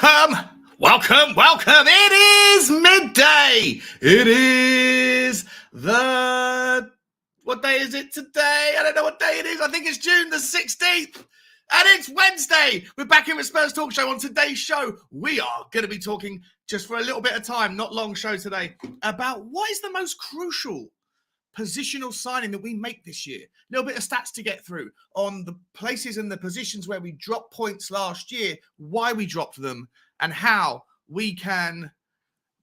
Welcome. It is midday. It is what day is it today? I don't know what day it is. I think it's June the 16th. And it's Wednesday. We're back here with Spurs Talk Show. On today's show, we are going to be talking just for a little bit of time, not long show today, about what is the most crucial positional signing that we make this year. A little bit of stats to get through on the places and the positions where we dropped points last year, why we dropped them, and how we can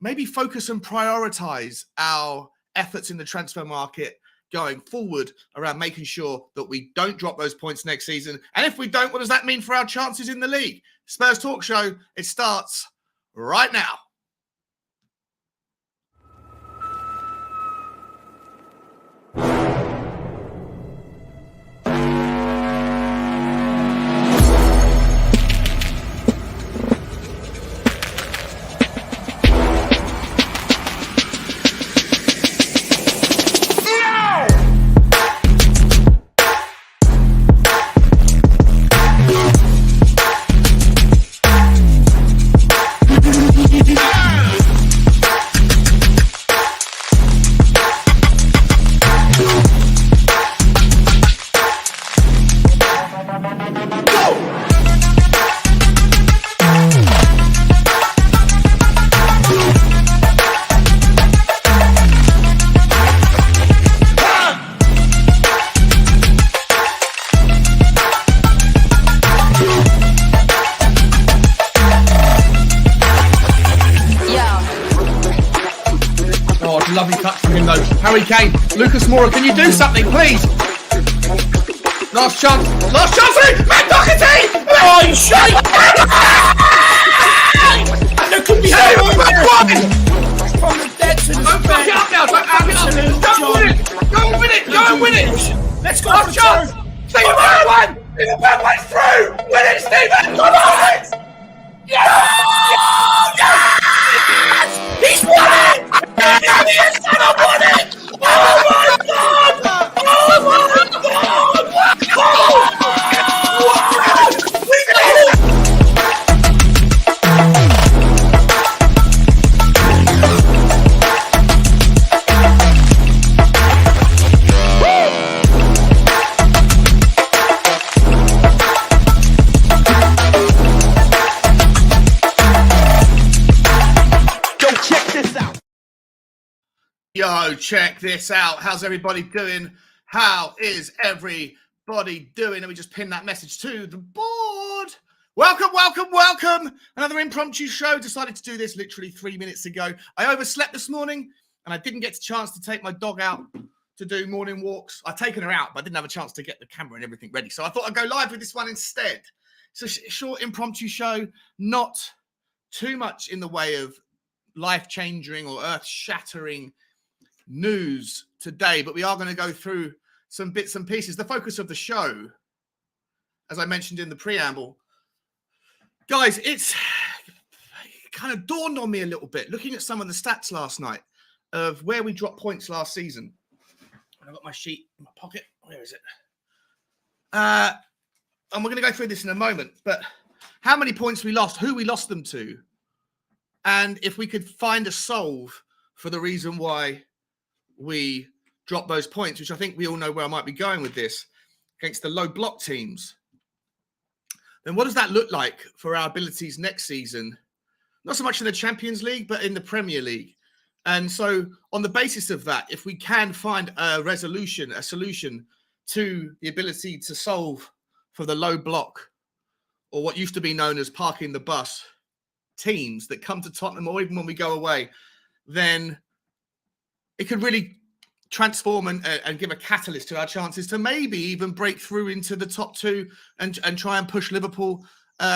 maybe focus and prioritize our efforts in the transfer market going forward around making sure that we don't drop those points next season. And if we don't, what does that mean for our chances in the league? Spurs Talk Show, it starts right now. Lovely touch from him though. Harry Kane, Lucas Moura, can you do something, please? Last chance, Matt Doherty! Oh, you shite! There could be from the dead to the don't fuck it up now, Go and win it! Let's go. Last chance! Stephen Bergwijn! Stephen Bergwijn's through! Win it, Stephen! Come on! Yes! He's won it! He's gonna win it! Oh my God! Oh my God! Oh! We did it! Yo, check this out. How's everybody doing? How is everybody doing? Let me just pin that message to the board. Welcome. Another impromptu show. Decided to do this literally 3 minutes ago. I overslept this morning and I didn't get a chance to take my dog out to do morning walks. I'd taken her out, but I didn't have a chance to get the camera and everything ready. So I thought I'd go live with this one instead. It's a short impromptu show, not too much in the way of life-changing or earth-shattering news today, but we are going to go through some bits and pieces. The focus of the show, as I mentioned in the preamble, guys, it kind of dawned on me a little bit looking at some of the stats last night of where we dropped points last season. I've got my sheet in my pocket. Where is it? And we're going to go through this in a moment, but how many points we lost, who we lost them to, and if we could find a solve for the reason why we drop those points, which I think we all know where I might be going with this, against the low block teams, then what does that look like for our abilities next season? Not so much in the Champions League, but in the Premier League. And so on the basis of that, if we can find a solution to the ability to solve for the low block, or what used to be known as parking the bus teams that come to Tottenham, or even when we go away, then it could really transform and give a catalyst to our chances to maybe even break through into the top two and try and push Liverpool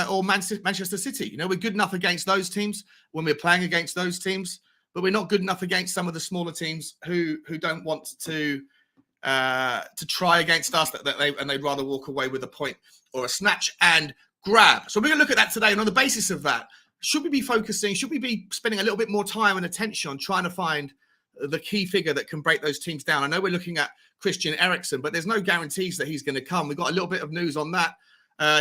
or Manchester City. You know, we're good enough against those teams when we're playing against those teams, but we're not good enough against some of the smaller teams who don't want to try against us, and they'd rather walk away with a point or a snatch and grab. So we're going to look at that today, and on the basis of that, should we be spending a little bit more time and attention on trying to find the key figure that can break those teams down? I know we're looking at Christian Eriksen, but there's no guarantees that he's going to come. We've got a little bit of news on that.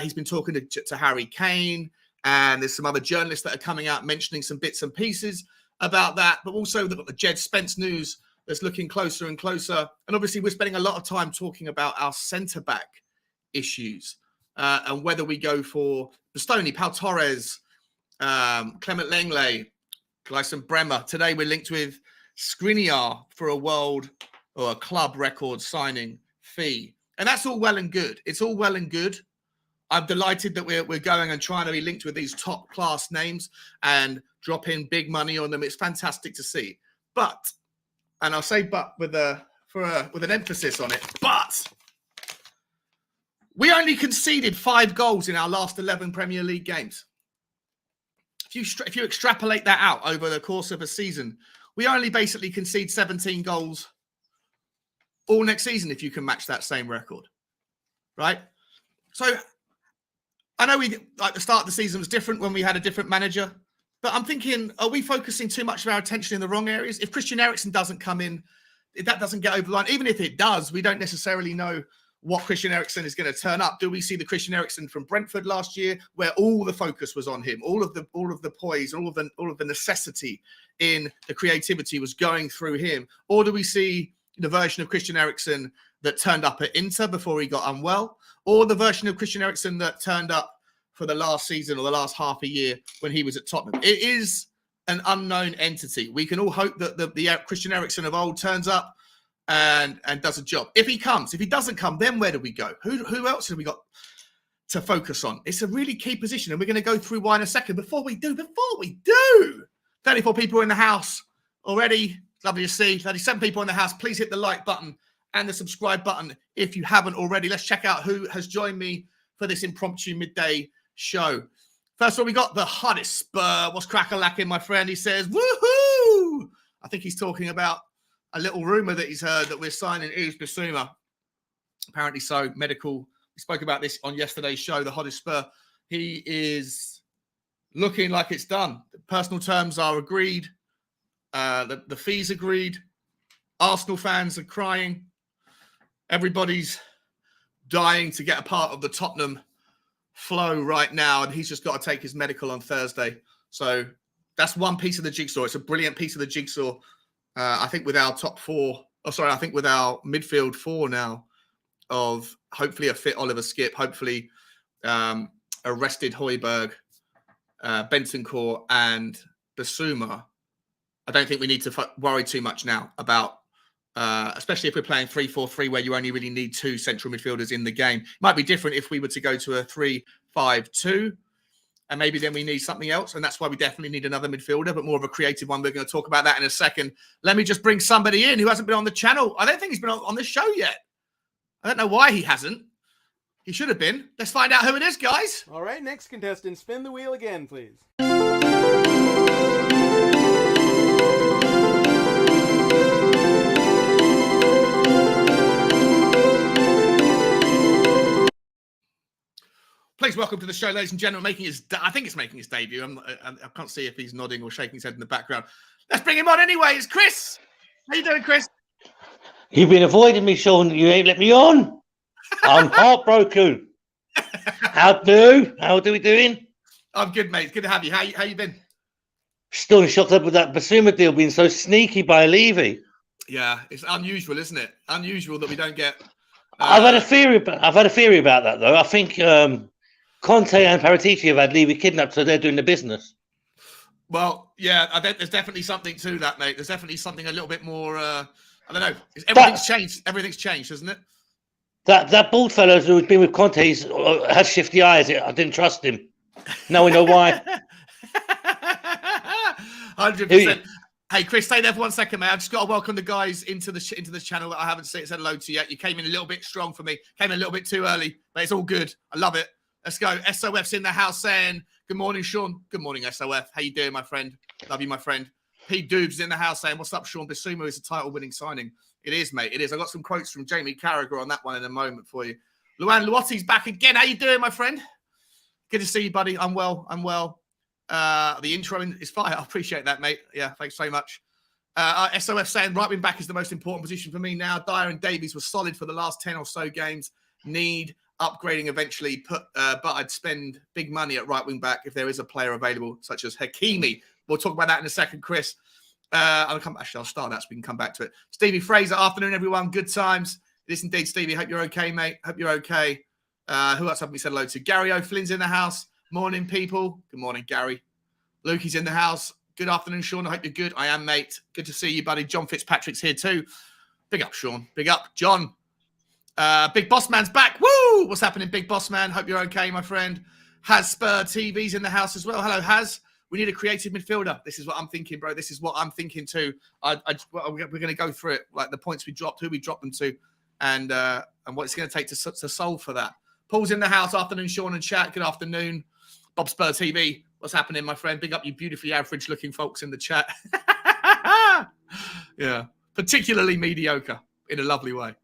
He's been talking to Harry Kane, And there's some other journalists that are coming out mentioning some bits and pieces about that. But also they've got the Jed Spence news that's looking closer and closer. And obviously we're spending a lot of time talking about our centre-back issues and whether we go for Bastoni, Pau Torres, Clement Lenglet, Gleison Bremer. Today we're linked with Skriniar for a world or a club record signing fee. And that's all well and good. It's all well and good. I'm delighted that we're going and trying to be linked with these top class names and drop in big money on them. It's fantastic to see. But, and I'll say but with an emphasis on it, but we only conceded 5 goals in our last 11 Premier League games. If you extrapolate that out over the course of a season, we only basically concede 17 goals all next season if you can match that same record, right? So I know the start of the season was different when we had a different manager, but I'm thinking, are we focusing too much of our attention in the wrong areas? If Christian Eriksen doesn't come in, if that doesn't get over the line, even if it does, we don't necessarily know what Christian Eriksen is going to turn up. Do we see the Christian Eriksen from Brentford last year, where all the focus was on him, all of the poise, all of the necessity in the creativity was going through him, or do we see the version of Christian Eriksen that turned up at Inter before he got unwell, or the version of Christian Eriksen that turned up for the last season or the last half a year when he was at Tottenham? It is an unknown entity. We can all hope that the Christian Eriksen of old turns up and does a job. If he doesn't come, then where do we go? Who else have we got to focus on? It's a really key position, and we're going to go through why in a second. Before we do, 34 people in the house already. Lovely to see. 37 people in the house. Please hit the like button and the subscribe button if you haven't already. Let's check out who has joined me for this impromptu midday show. First of all, we got the hottest Spur. What's crack-a-lacking, my friend? He says, woohoo! I think he's talking about a little rumor that he's heard that we're signing is Bissouma. Apparently so. Medical. We spoke about this on yesterday's show, the hottest Spur. He is looking like it's done. The personal terms are agreed. The fees agreed. Arsenal fans are crying. Everybody's dying to get a part of the Tottenham flow right now, and he's just got to take his medical on Thursday. So that's one piece of the jigsaw. It's a brilliant piece of the jigsaw. I think with our with our midfield 4 now of hopefully a fit Oliver Skipp, hopefully a rested Højbjerg, Bentancur and Bissouma. I don't think we need to worry too much now about, especially if we're playing 3-4-3, where you only really need 2 central midfielders in the game. It might be different if we were to go to a 3-5-2, and maybe then we need something else, and that's why we definitely need another midfielder, but more of a creative one. We're going to talk about that in a second. Let me just bring somebody in who hasn't been on the channel. I don't think he's been on the show yet. I don't know why he hasn't. He should have been. Let's find out who it is, guys. All right, next contestant, spin the wheel again, please. Please welcome to the show, ladies and gentlemen. I think it's making his debut. I can't see if he's nodding or shaking his head in the background. Let's bring him on anyway. It's Chris. How you doing, Chris? You've been avoiding me, Sean. You ain't let me on. I'm heartbroken. How do we doing? I'm good, mate. It's good to have you. How you been? Still in shock with that Bissouma deal being so sneaky by Levy. Yeah, it's unusual, isn't it? Unusual that we don't get. I've had a theory about that, though. I think Conte and Paratici have had Levy kidnapped, so they're doing the business. Well, yeah, I think there's definitely something to that, mate. There's definitely something a little bit more. I don't know. Everything's changed. Everything's changed, hasn't it? That bald fellow who's been with Conte has shifty eyes. I didn't trust him. Now we know why. 100%. Hey, Chris, stay there for 1 second, mate. I've just got to welcome the guys into the channel that I haven't said hello to yet. You came in a little bit strong for me. Came in a little bit too early, but it's all good. I love it. Let's go. SOF's in the house saying, good morning, Sean. Good morning, SOF. How you doing, my friend? Love you, my friend. P. Doob's in the house saying, what's up, Sean? Bissouma is a title-winning signing. It is, mate. It is. I got some quotes from Jamie Carragher on that one in a moment for you. Luan Luotti's back again. How you doing, my friend? Good to see you, buddy. I'm well. The intro is fire. I appreciate that, mate. Yeah, thanks so much. SOF saying right wing back is the most important position for me now. Dyer and Davies were solid for the last 10 or so games. Need upgrading eventually, but I'd spend big money at right wing back if there is a player available, such as Hakimi. We'll talk about that in a second, Chris. I'll start that so we can come back to it. Stevie Fraser, afternoon, everyone. Good times. It is indeed, Stevie. Hope you're okay, mate. Hope you're okay. Who else haven't we said hello to? Gary O'Flynn's in the house. Morning, people. Good morning, Gary. Lukey's in the house. Good afternoon, Sean. I hope you're good. I am, mate. Good to see you, buddy. John Fitzpatrick's here too. Big up, Sean. Big up, John. Big Boss Man's back. Woo! What's happening, Big Boss Man? Hope you're okay, my friend. Has Spur TV's in the house as well. Hello, Has. We need a creative midfielder. This is what I'm thinking, bro. This is what I'm thinking too. We're going to go through it, like the points we dropped, who we dropped them to, and what it's going to take to solve for that. Paul's in the house. Afternoon, Sean and chat. Good afternoon. Bob Spur TV. What's happening, my friend? Big up you beautifully average-looking folks in the chat. Yeah, particularly mediocre in a lovely way.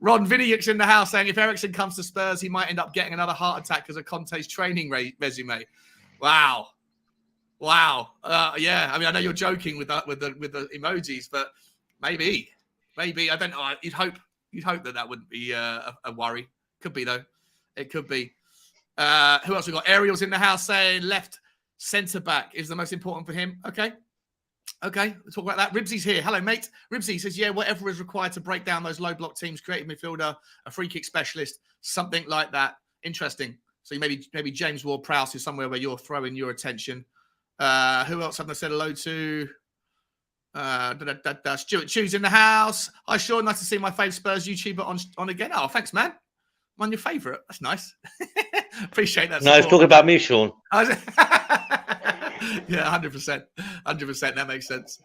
Ron Viniak's in the house saying if Eriksen comes to Spurs, he might end up getting another heart attack as a Conte's training resume. Wow. Yeah, I mean, I know you're joking with that with the emojis, but maybe I don't know. You'd hope that wouldn't be a worry. Could be though. It could be. Who else we got? Ariel's in the house saying left centre back is the most important for him. Okay, we'll talk about that. Ribsy's here. Hello, mate. Ribsy says, yeah, whatever is required to break down those low block teams, creative midfielder, a free kick specialist, something like that. Interesting. So maybe James Ward-Prowse is somewhere where you're throwing your attention. Who else haven't I said hello to? Stuart Chew's in the house. Hi, Sean. Nice to see my fave Spurs YouTuber on again. Oh, thanks, man. I'm on your favourite. That's nice. Appreciate that. No, it's talking about me, Sean. Yeah, 100%. 100%. That makes sense.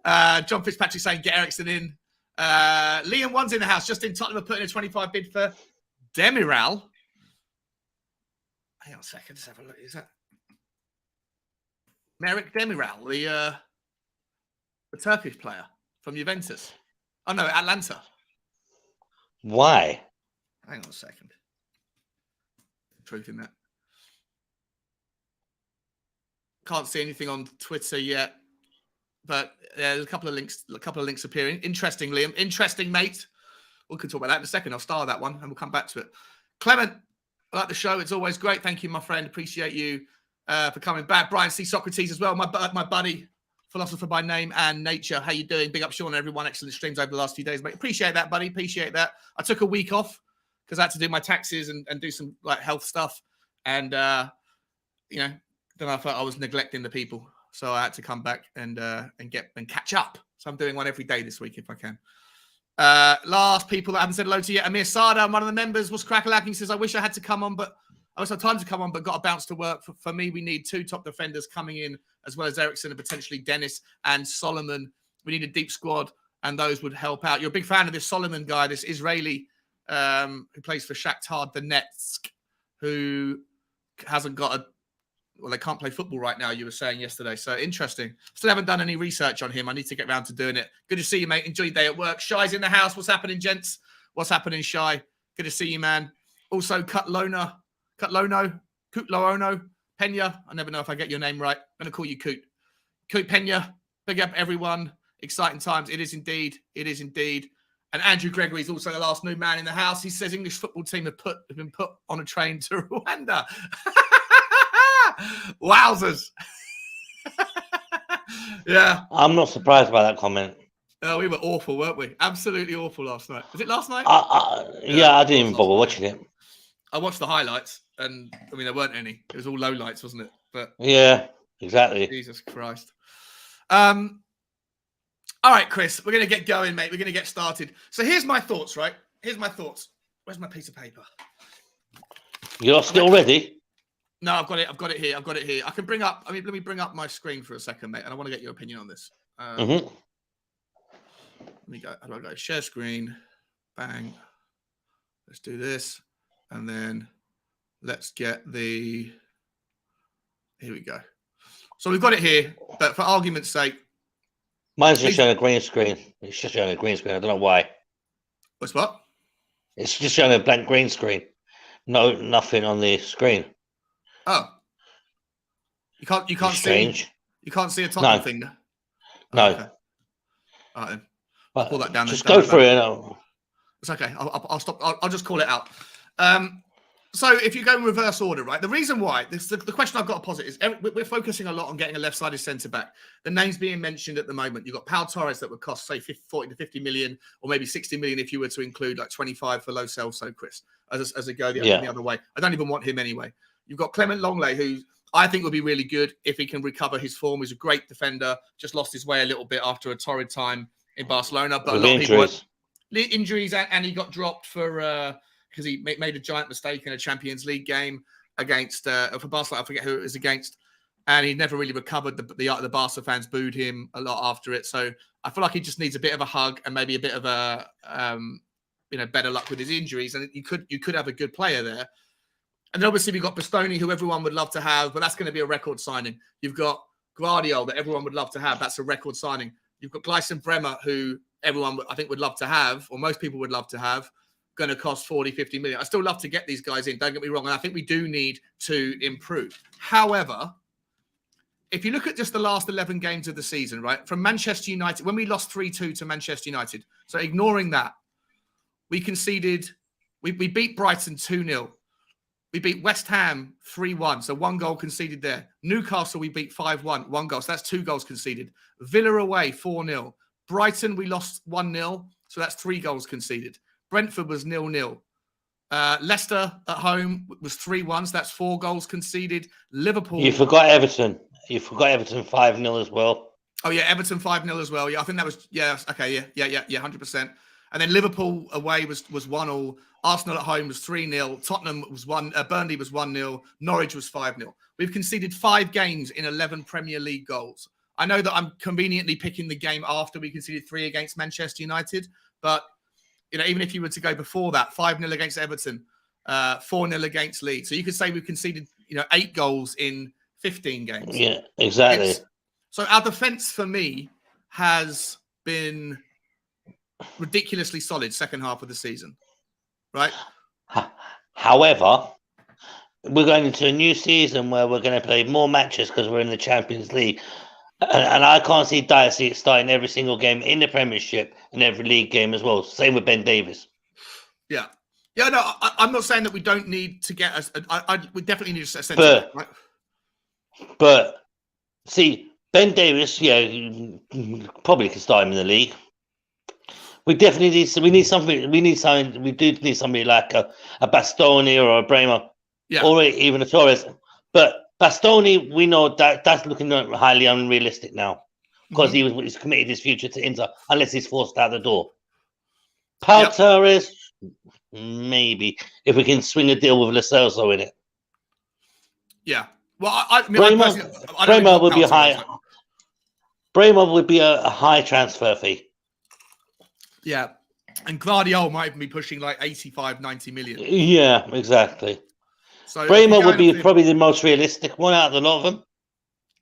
John Fitzpatrick saying get Eriksen in. Liam One's in the house. Just in Tottenham are putting a 25 bid for Demiral. Hang on a second. Let's have a look. Is that Merrick Demiral, the Turkish player from Juventus? Oh, no, Atlanta. Why? Hang on a second. Truth in that. Can't see anything on Twitter yet, but there's a couple of links appearing. Interesting, Liam. Interesting, mate. We can talk about that in a second. I'll star that one and we'll come back to it. Clement, I like the show. It's always great. Thank you, my friend. Appreciate you for coming back. Brian C. Socrates as well. My buddy, philosopher by name and nature. How you doing? Big up, Sean, and everyone. Excellent streams over the last few days, mate. Appreciate that, buddy. Appreciate that. I took a week off because I had to do my taxes and do some like health stuff. And, then I felt I was neglecting the people. So I had to come back and catch up. So I'm doing one every day this week if I can. Last people that I haven't said hello to yet. Amir Sada, one of the members, was crack-a-lacking. Says, I wish I had to come on, but I wish I had time to come on, but got to bounce to work. For me, we need two top defenders coming in, as well as Eriksen and potentially Dennis and Solomon. We need a deep squad, and those would help out. You're a big fan of this Solomon guy, this Israeli who plays for Shakhtar Donetsk, who hasn't got they can't play football right now, you were saying yesterday. So interesting. Still haven't done any research on him. I need to get around to doing it. Good to see you, mate. Enjoy your day at work. Shy's in the house. What's happening, gents? What's happening, Shy? Good to see you, man. Also, Cutlono, Pena. I never know if I get your name right. I'm going to call you Coot. Coot Pena. Big up, everyone. Exciting times. It is indeed. It is indeed. And Andrew Gregory is also the last new man in the house. He says English football team have been put on a train to Rwanda. Wowzers. Yeah. I'm not surprised by that comment. Oh, we were awful, weren't we? Absolutely awful last night. Was it last night? Yeah, I didn't even bother watching it. I watched the highlights, and I mean, there weren't any. It was all low lights, wasn't it? But yeah, exactly. Jesus Christ. All right, Chris, we're going to get going, mate. We're going to get started. So here's my thoughts, right? Here's my thoughts. Where's my piece of paper? You lost it already? No, I've got it. I've got it here. I can bring up. I mean, let me bring up my screen for a second, mate, and I want to get your opinion on this. Let me go. How do I go? Share screen. Bang. Let's do this, and then let's get the. Here we go. So we've got it here, but for argument's sake, mine's just showing a green screen. It's just showing a green screen. I don't know why. What's what? It's just showing a blank green screen. No, nothing on the screen. Oh, you can't strange. See. You can't see a Tottenham thing. No. Okay. All right then. I'll pull that down. Just go through it. It's okay. I'll stop. I'll just call it out. So if you go in reverse order, right? The reason why, the question I've got to posit is we're focusing a lot on getting a left-sided centre-back. The names being mentioned at the moment, you've got Pau Torres that would cost, say, 40 to 50 million, or maybe 60 million if you were to include like 25 for Lo Celso, Chris, as a go the other way. I don't even want him anyway. You've got Clement Longley, who I think would be really good if he can recover his form. He's a great defender, just lost his way a little bit after a torrid time in Barcelona. But with a lot injuries. of people injuries, and he got dropped for... because he made a giant mistake in a Champions League game against for Barcelona. I forget who it was against, and he never really recovered. The Barca fans booed him a lot after it. So I feel like he just needs a bit of a hug and maybe a bit of a better luck with his injuries. And you could have a good player there. And then obviously we've got Bastoni, who everyone would love to have, but that's going to be a record signing. You've got Guardiola that everyone would love to have. That's a record signing. You've got Gleison Bremer, who everyone I think would love to have, or most people would love to have. Going to cost 40, 50 million. I still love to get these guys in. Don't get me wrong. And I think we do need to improve. However, if you look at just the last 11 games of the season, right, from Manchester United, when we lost 3-2 to Manchester United, so ignoring that, we beat Brighton 2-0. We beat West Ham 3-1. So 1 goal conceded there. Newcastle, we beat 5-1. 1 goal. So that's 2 goals conceded. Villa away 4-0. Brighton, we lost 1-0. So that's 3 goals conceded. Brentford was 0-0. Leicester at home was 3-1, so that's 4 goals conceded. Liverpool... You forgot Everton. 5-0 as well. Oh, yeah, Everton 5-0 as well. Yeah, I think that was... Yeah, okay, yeah, 100%. And then Liverpool away was 1-1. Arsenal at home was 3-0. Tottenham was 1... Burnley was 1-0. Norwich was 5-0. We've conceded 5 games in 11 Premier League goals. I know that I'm conveniently picking the game after we conceded 3 against Manchester United, but... even if you were to go before that, 5-0 against Everton, 4-0 against Leeds. So you could say we've conceded, 8 goals in 15 games. Yeah, exactly. So our defence, for me, has been ridiculously solid second half of the season, right? However, we're going into a new season where we're going to play more matches because we're in the Champions League. And I can't see Dicey starting every single game in the Premiership and every league game as well. Same with Ben Davies. Yeah. Yeah, no, I'm not saying that we don't need to get us. We definitely need a centre back, right? But see, Ben Davies, probably can start him in the league. We definitely need. We need something. We do need somebody like a Bastoni or a Bremer, or even a Torres. But Bastoni, we know that's looking highly unrealistic now because he's committed his future to Inter unless he's forced out the door. Pau Torres, maybe if we can swing a deal with Lo Celso in it. Yeah, well, Bremer would be high. Bremer would be a high transfer fee. Yeah, and Guardiola might even be pushing like 85, 90 million. Yeah, exactly. So Bremer would be probably the most realistic one out of the lot of them.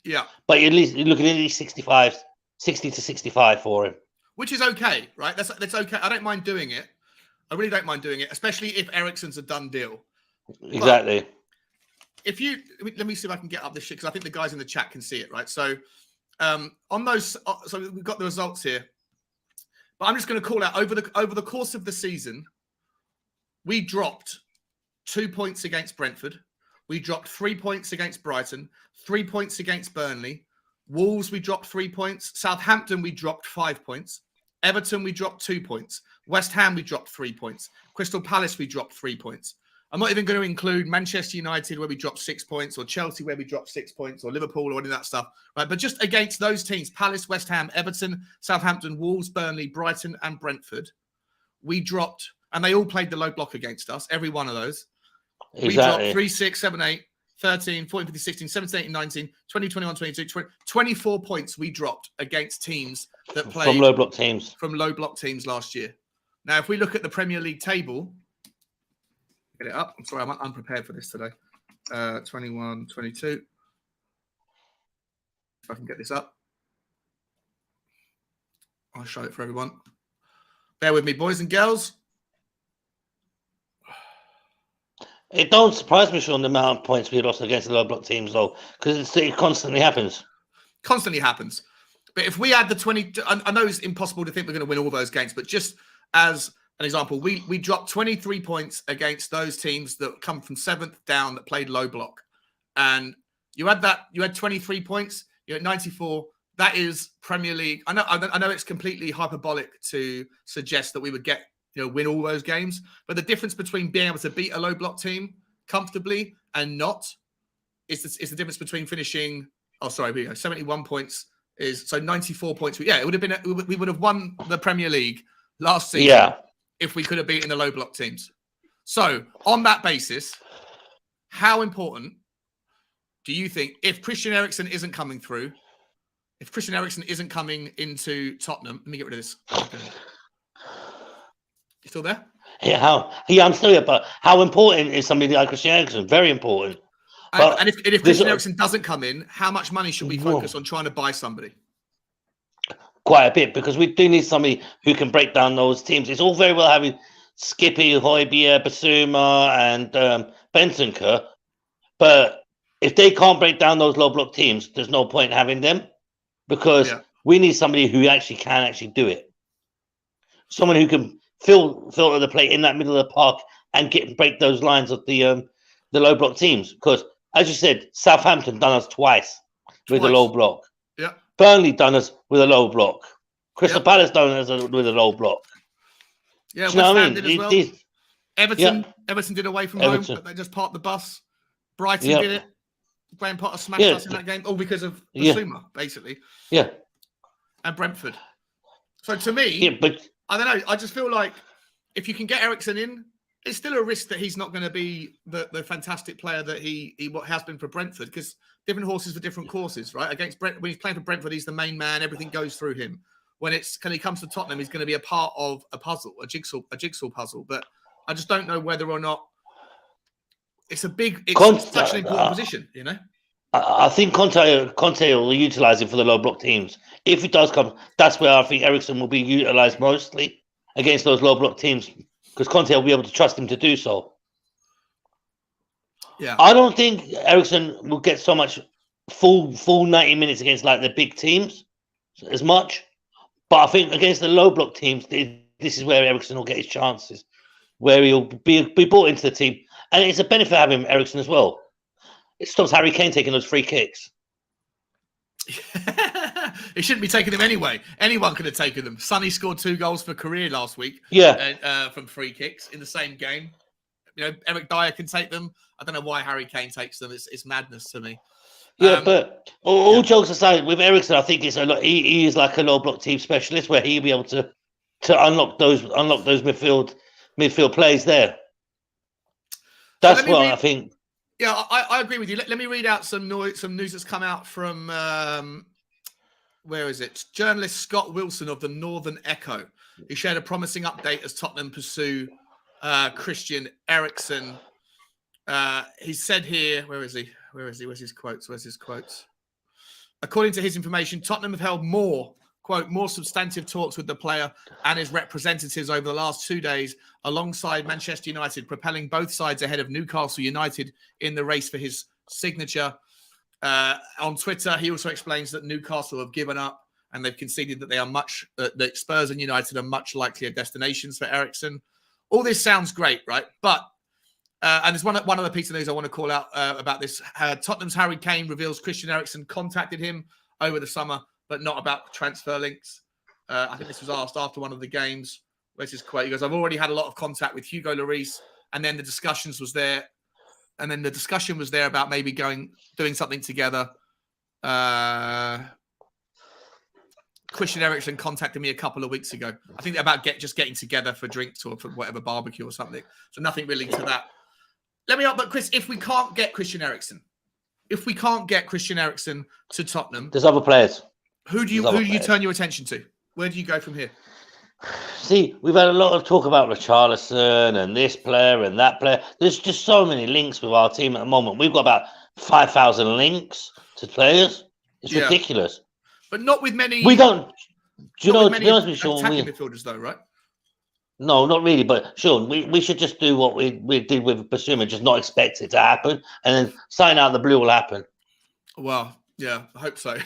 Yeah. But you're looking at least 60 to 65 for him. Which is okay, right? That's okay. I don't mind doing it. I really don't mind doing it, especially if Eriksen's a done deal. Exactly. But let me see if I can get up this shit, because I think the guys in the chat can see it, right? So on those, so we've got the results here. But I'm just going to call out over the course of the season, we dropped 2 points against Brentford. We dropped 3 points against Brighton, 3 points against Burnley. Wolves, we dropped 3 points. Southampton, we dropped 5 points. Everton, we dropped 2 points. West Ham, we dropped 3 points. Crystal Palace, we dropped 3 points. I'm not even going to include Manchester United, where we dropped 6 points, or Chelsea, where we dropped 6 points, or Liverpool, or any of that stuff. Right? But just against those teams, Palace, West Ham, Everton, Southampton, Wolves, Burnley, Brighton, and Brentford, we dropped, and they all played the low block against us, every one of those. Exactly. We dropped 3, 6, 7, 8, 13, 14, 15, 16, 17, 18, 19, 20, 21, 22, 20, 24 points we dropped against teams that played from low block teams. From low block teams last year. Now, if we look at the Premier League table, get it up. I'm sorry, I'm unprepared for this today. 21, 22. If I can get this up, I'll show it for everyone. Bear with me, boys and girls. It don't surprise me, Sean, the amount of points we lost against the low block teams, though, because it constantly happens. Constantly happens. But if we had the 20, I know it's impossible to think we're going to win all those games, but just as an example. We dropped 23 points against those teams that come from 7th down that played low block. And you had 23 points, you're at 94. That is Premier League. I know it's completely hyperbolic to suggest that we would win all those games. But the difference between being able to beat a low block team comfortably and not is the difference between finishing. Oh, sorry, here we go. 71 points is 94 points. Yeah, it would have been. We would have won the Premier League last season if we could have beaten the low block teams. So on that basis, how important do you think if Christian Eriksen isn't coming through? If Christian Eriksen isn't coming into Tottenham, let me get rid of this. You still there? Yeah, I'm still here. But how important is somebody like Christian Eriksen? Very important. And if Christian Eriksen doesn't come in, how much money should we focus on trying to buy somebody? Quite a bit, because we do need somebody who can break down those teams. It's all very well having Skippy, Højbjerg, Bissouma, and Bentancur, but if they can't break down those low block teams, there's no point in having them, because we need somebody who can do it. Someone who can filter the play in that middle of the park and break those lines of the low block teams. Because, as you said, Southampton done us twice with a low block. Yeah. Burnley done us with a low block. Crystal Palace done us with a low block. Yeah, West Ham did as well. Everton did away from home, but they just parked the bus. Brighton did it. Graham Potter smashed us in that game, all because of Bissouma, basically. Yeah. And Brentford. So to me, I don't know. I just feel like if you can get Eriksen in, it's still a risk that he's not going to be the fantastic player that he has been for Brentford, because different horses for different courses, right? When he's playing for Brentford, he's the main man. Everything goes through him. When he comes to Tottenham, he's going to be a part of a puzzle, a jigsaw puzzle. But I just don't know whether or not it's such an important position, you know. I think Conte will utilise him for the low block teams. If it does come, that's where I think Eriksen will be utilised mostly, against those low block teams, because Conte will be able to trust him to do so. Yeah, I don't think Eriksen will get so much full 90 minutes against like the big teams as much, but I think against the low block teams, this is where Eriksen will get his chances, where he'll be brought into the team, and it's a benefit having Eriksen as well. It stops Harry Kane taking those free kicks. He shouldn't be taking them anyway. Anyone could have taken them. Sonny scored 2 goals for career last week. From free kicks in the same game. You know, Eric Dyer can take them. I don't know why Harry Kane takes them. It's madness to me. Yeah, but all jokes aside, with Eriksen, I think it's a lot. He is like a low block team specialist, where he'll be able to unlock those midfield plays there. That's what I think. Yeah, I agree with you. Let me read out some news that's come out from where is it? Journalist Scott Wilson of the Northern Echo. He shared a promising update as Tottenham pursue Christian Eriksen. He said here, where is he? Where's his quotes? According to his information, Tottenham have held more substantive talks with the player and his representatives over the last 2 days, alongside Manchester United, propelling both sides ahead of Newcastle United in the race for his signature. On Twitter, he also explains that Newcastle have given up and they've conceded that that Spurs and United are much likelier destinations for Eriksen. All this sounds great, right? But and there's one other piece of news I want to call out about this. Tottenham's Harry Kane reveals Christian Eriksen contacted him over the summer, but not about transfer links. I think this was asked after one of the games. Where's his quote? He goes, "I've already had a lot of contact with Hugo Lloris," and then the discussion was there about maybe doing something together. Christian Eriksen contacted me a couple of weeks ago. I think about just getting together for drinks or for whatever, barbecue or something. So nothing really to that. But Chris, if we can't get Christian Eriksen to Tottenham, there's other players. Who do you turn your attention to? Where do you go from here? See, we've had a lot of talk about Richarlison and this player and that player. There's just so many links with our team at the moment. We've got about 5,000 links to players. It's ridiculous. But not with many. We don't. Do you know? To be honest with you, Sean, attacking midfielders, though, right? No, not really. But Sean, we should just do what we did with Bissouma, just not expect it to happen, and then sign out the blue will happen. Well, yeah, I hope so.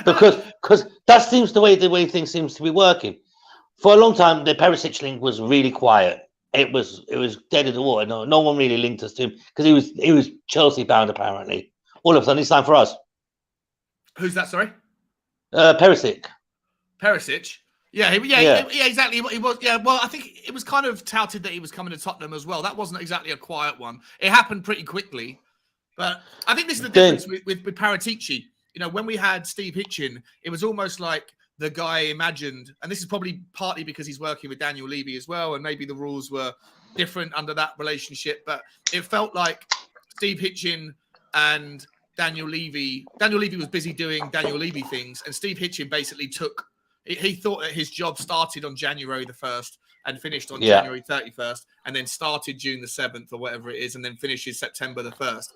because that seems the way things seems to be working. For a long time, the Perisic link was really quiet. It was dead in the water. No one really linked us to him because he was Chelsea bound apparently. All of a sudden, he's signed for us. Who's that? Sorry, Perisic. Perisic. Yeah, exactly. He was. Yeah, well, I think it was kind of touted that he was coming to Tottenham as well. That wasn't exactly a quiet one. It happened pretty quickly, but I think this is the difference with Paratici. You know, when we had Steve Hitchin, it was almost like the guy imagined, and this is probably partly because he's working with Daniel Levy as well, and maybe the rules were different under that relationship, but it felt like Steve Hitchin and Daniel Levy was busy doing Daniel Levy things, and Steve Hitchin basically he thought that his job started on January the 1st and finished on January 31st, and then started June the 7th or whatever it is, and then finishes September the 1st.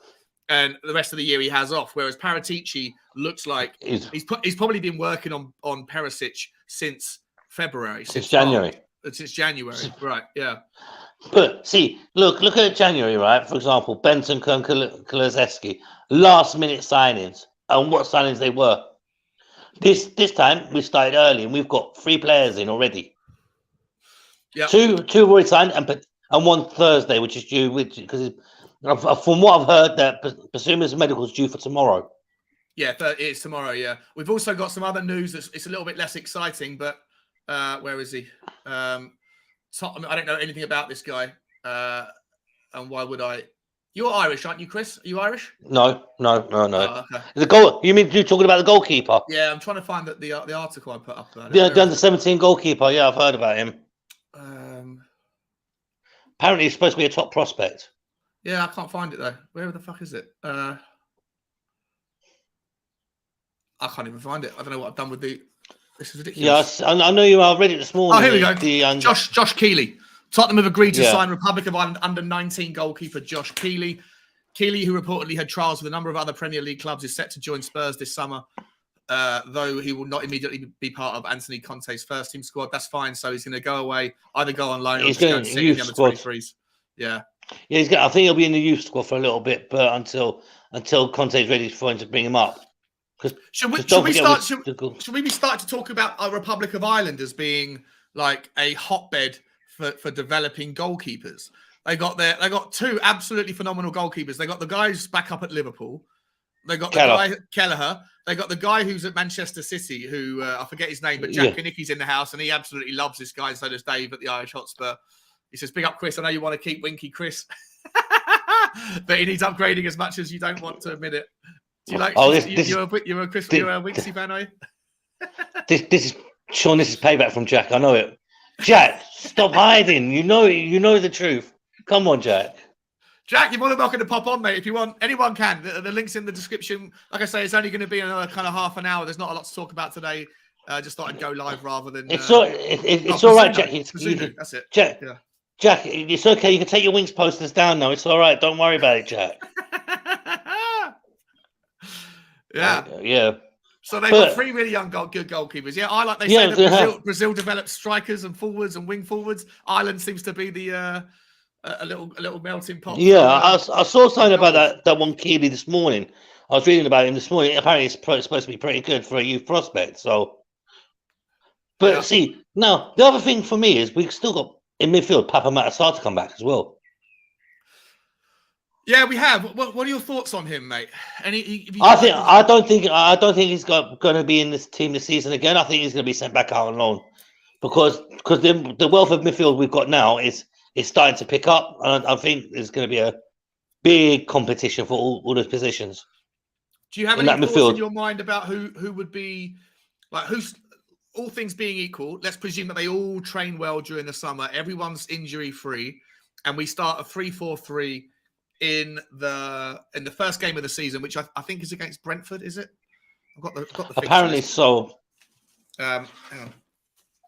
And the rest of the year he has off. Whereas Paratici looks like he's probably been working on Perisic since February. Since January. Since January, right, yeah. But see, look at January, right? For example, Benson, Kulusevski, last-minute signings. And what signings they were. This time, we started early, and we've got 3 players in already. Yeah. Two have already signed, and one Thursday, which is due, because from what I've heard, that Bissouma's medical is due for tomorrow. Yeah, it is tomorrow, yeah. We've also got some other news it's a little bit less exciting, but where is he? Tottenham, I don't know anything about this guy. And why would I? You're Irish, aren't you, Chris? Are you Irish? No. Oh, okay. The goal. You mean you're talking about the goalkeeper? Yeah, I'm trying to find the article I put up about it. The under 17 goalkeeper. Yeah, I've heard about him. Apparently, he's supposed to be a top prospect. Yeah, I can't find it though. Where the fuck is it? I can't even find it. I don't know what I've done with the. This is ridiculous. Yes, I know you. I read it this morning. Oh, here we go. Josh Keeley. Tottenham have agreed to sign Republic of Ireland under 19 goalkeeper Josh Keeley. Keeley, who reportedly had trials with a number of other Premier League clubs, is set to join Spurs this summer. Though he will not immediately be part of Anthony Conte's first team squad. That's fine. So he's going to go away, either go on loan or just go and sit in the under 23s. Yeah. Yeah, I think he'll be in the youth squad for a little bit, but until Conte's ready for him to bring him up. Should we be starting to talk about our Republic of Ireland as being like a hotbed for developing goalkeepers? They got 2 absolutely phenomenal goalkeepers. They got the guys back up at Liverpool. They got the guy Kelleher. They got the guy who's at Manchester City, who I forget his name, but Jack Kanicki's in the house, and he absolutely loves this guy. So does Dave at the Irish Hotspur. He says, "Big up, Chris. I know you want to keep Winky Chris, but he needs upgrading as much as you don't want to admit it." Do you like? You're a Chris. You're a Winksy fan, are you? This is Sean. This is payback from Jack. I know it. Jack, stop hiding. You know the truth. Come on, Jack. Jack, you're more than welcome to pop on, mate. If you want, anyone can. The link's in the description. Like I say, it's only going to be another kind of half an hour. There's not a lot to talk about today. Just thought I'd go live rather than. It's all right, Jack. That's it. Jack. Yeah. Jack, it's okay. You can take your Wings posters down now. It's all right. Don't worry about it, Jack. Yeah. So they've got 3 really young good goalkeepers. Yeah, they say that Brazil develops strikers and forwards and wing forwards. Ireland seems to be the a little melting pot. Yeah, I saw something about that one Keeley this morning. I was reading about him this morning. Apparently, it's supposed to be pretty good for a youth prospect. So, but see, now the other thing for me is we've still got in midfield Papa Matasar to come back as well. Yeah, we have. What are your thoughts on him, mate? I don't think he's going to be in this team this season again. I think he's going to be sent back out on loan because the wealth of midfield we've got now is starting to pick up, and I think there's going to be a big competition for all those positions. Do you have any thoughts in your mind about who would be who's all things being equal? Let's presume that they all train well during the summer. Everyone's injury free, and we start a 3-4-3 in the first game of the season, which I think is against Brentford. Is it? I've got the apparently so. Hang on.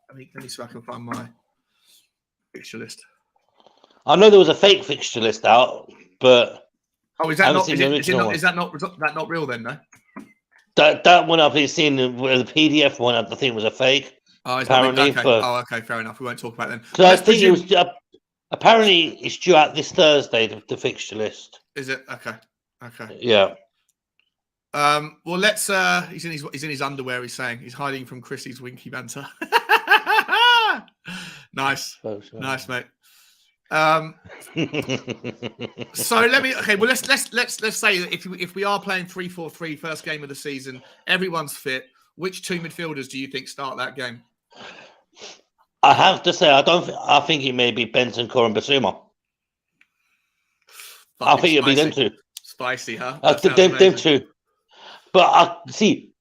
Let me see if I can find my fixture list. I know there was a fake fixture list out, but is that not real then? No. That one I've been seeing, the PDF one, I think was a fake. Apparently, okay, fair enough. We won't talk about it then. So I think it was. Apparently, it's due out this Thursday. The fixture list. Is it okay? Yeah. Well, let's. He's in his underwear. He's saying he's hiding from Chrissy's winky banter. Nice, Bosa. nice, mate. So let me. Okay, well let's say that if we are playing 3-4-3 first game of the season, everyone's fit. Which two midfielders do you think start that game? I have to say, I think it may be Bentancur and Bissouma. I think it'll be them two. Spicy, huh? Them two. But see,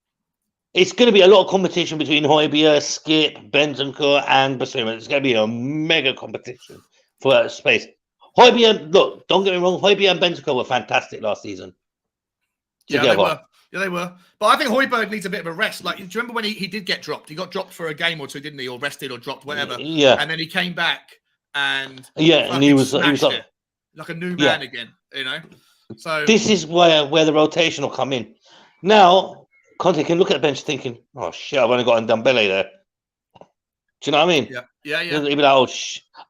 it's going to be a lot of competition between Højbjerg, Skip, Bentancur, and Bissouma. It's going to be a mega competition for that space. Højbjerg, look, don't get me wrong, Højbjerg and Bentancur were fantastic last season. Together. Yeah, they were. But I think Højbjerg needs a bit of a rest. Like, do you remember when he did get dropped? He got dropped for a game or two, didn't he? Or rested or dropped, whatever. Yeah. And then he came back and he was like a new man again, you know? So this is where the rotation will come in. Now, Conte can look at the bench thinking, oh shit, I've only got Ndombele there. Do you know what I mean? Yeah. He'll be like,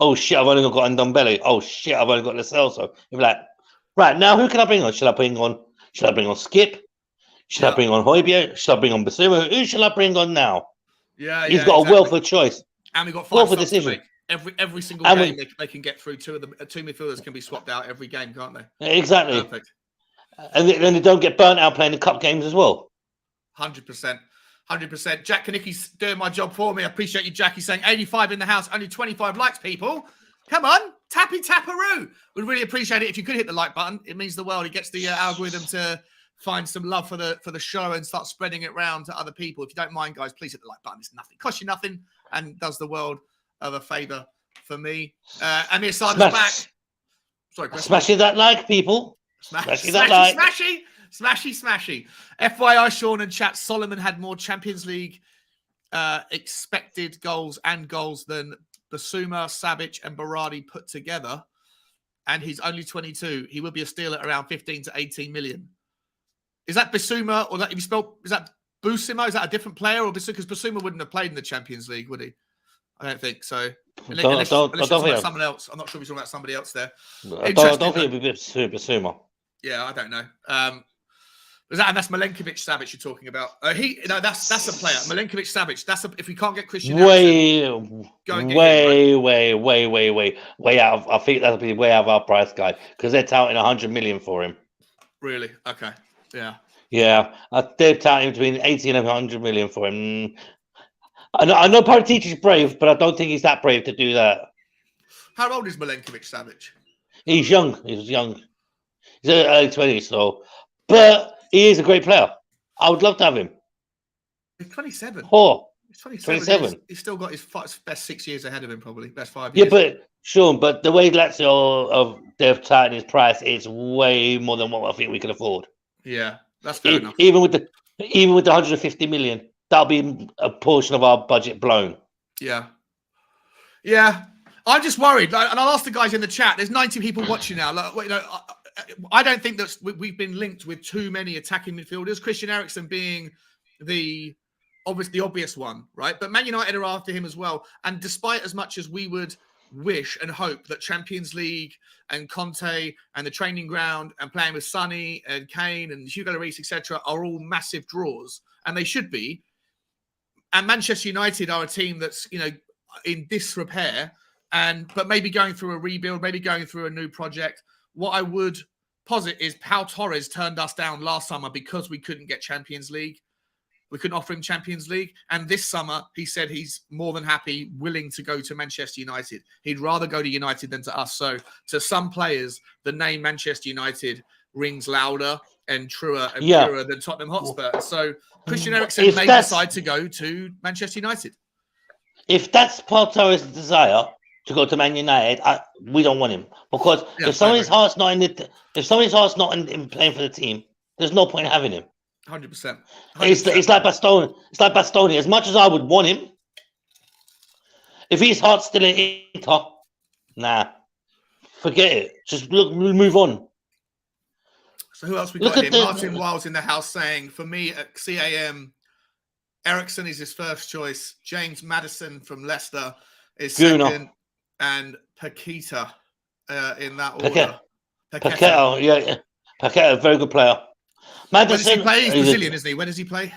oh shit, I've only got Ndombele. Oh shit, I've only got Lo Celso. He'll be like, right, now who can I bring on? Should I bring on Skip? Should I bring on Højbjerg? Should I bring on Bissouma? Who should I bring on now? He's got a wealth of choice. And we've got 5 subs to make. Every single game they can get through. Two midfielders can be swapped out every game, can't they? Exactly. Perfect. And then they don't get burnt out playing the cup games as well. 100%. Jack Kanicki's doing my job for me. I appreciate you, Jackie, saying 85 in the house, only 25 likes, people. Come on, tapparoo. We'd really appreciate it if you could hit the like button. It means the world. It gets the algorithm to find some love for the show and start spreading it around to other people. If you don't mind, guys, please hit the like button. It's nothing. It costs you nothing and does the world of a favour for me. Amir Saada's back. Sorry, Chris. Smashing that like, people. Smashy. FYI, Sean and chat, Solomon had more Champions League expected goals than Bissouma, Savic and Berardi put together. And he's only 22. He will be a steal at around 15 to 18 million. Is that Bissouma or that if you spell is that Bissouma? Is that a different player or Bissouma? Because Bissouma wouldn't have played in the Champions League, would he? I don't think so. Unless someone else. I'm not sure if he's talking about somebody else there. I don't think it'd be Bissouma. Yeah, I don't know. That's Milenkovic Savic you're talking about. That's a player. Milenkovic Savic. If we can't get Christian way out of. I think that'll be way out of our price guide because they're touting 100 million for him. Really? Okay. Yeah. Yeah, they're touting between 80 and 100 million for him. I know Paratici is brave, but I don't think he's that brave to do that. How old is Milenkovic Savic? He's young. He's early 20s, so. But he is a great player. I would love to have him. He's 27. He's 27. He's still got his best 6 years ahead of him, probably. Best 5 years. Yeah, but Sean, but the way Lazio they've tightened his price is way more than what I think we can afford. Yeah, that's fair enough. Even with the 150 million, that'll be a portion of our budget blown. Yeah. I'm just worried, and I'll ask the guys in the chat. There's 90 people watching now. I don't think that we've been linked with too many attacking midfielders. Christian Eriksen being the obvious one, right? But Man United are after him as well. And despite as much as we would wish and hope that Champions League and Conte and the training ground and playing with Sonny and Kane and Hugo Lloris, etc., are all massive draws, and they should be. And Manchester United are a team that's in disrepair, but maybe going through a rebuild, maybe going through a new project. What I would posit is Pau Torres turned us down last summer because we couldn't get Champions League. We couldn't offer him Champions League. And this summer, he said he's more than happy, willing to go to Manchester United. He'd rather go to United than to us. So to some players, the name Manchester United rings louder and truer and purer than Tottenham Hotspur. So Christian Eriksen may decide to go to Manchester United. If that's Pau Torres' desire to go to Man United, we don't want him. Because if somebody's heart's not in playing for the team, there's no point in having him. 100%. It's like Bastoni. It's like Bastoni. As much as I would want him, if his heart's still in Inter, forget it. Just move on. So who else we got here? Martin Wiles in the house saying, for me at CAM, Eriksen is his first choice. James Maddison from Leicester is second, and Paqueta in that order. Paqueta, Paqueta, very good player. Maddison, when does he play? He's Brazilian, isn't he? When does he play?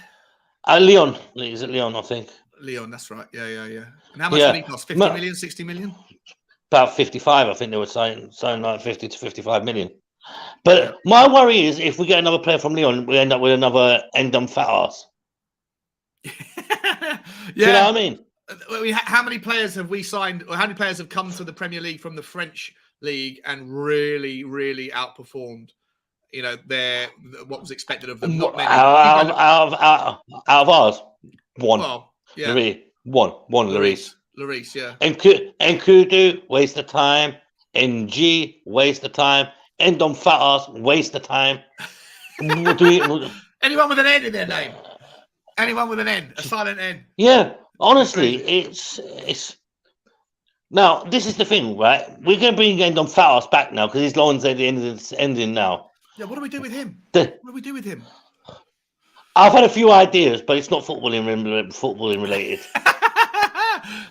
Lyon. He's at Lyon, I think. Leon, that's right. Yeah. And how much Yeah. did he cost? 50 million, 60 million? About 55, I think they were saying like 50 to 55 million. But Yeah. my worry is if we get another player from Leon, we end up with another Endom fat ass. Yeah. Do you know what I mean? How many players have we signed, or how many players have come to the Premier League from the French league and really, really outperformed? You know, what was expected of them. Not many. Out of ours, one. Well, yeah. One, Lloris. Lloris, yeah. Nkudu, waste of time. NG, waste of time. Endom fat ass, waste of time. Anyone with an N in their name? Anyone with an N, a silent N? Yeah, honestly, it's. Now, this is the thing, right? We're going to bring Endom fat ass back now because his loan's at the ending now. Yeah, what do we do with him? I've had a few ideas, but it's not footballing related.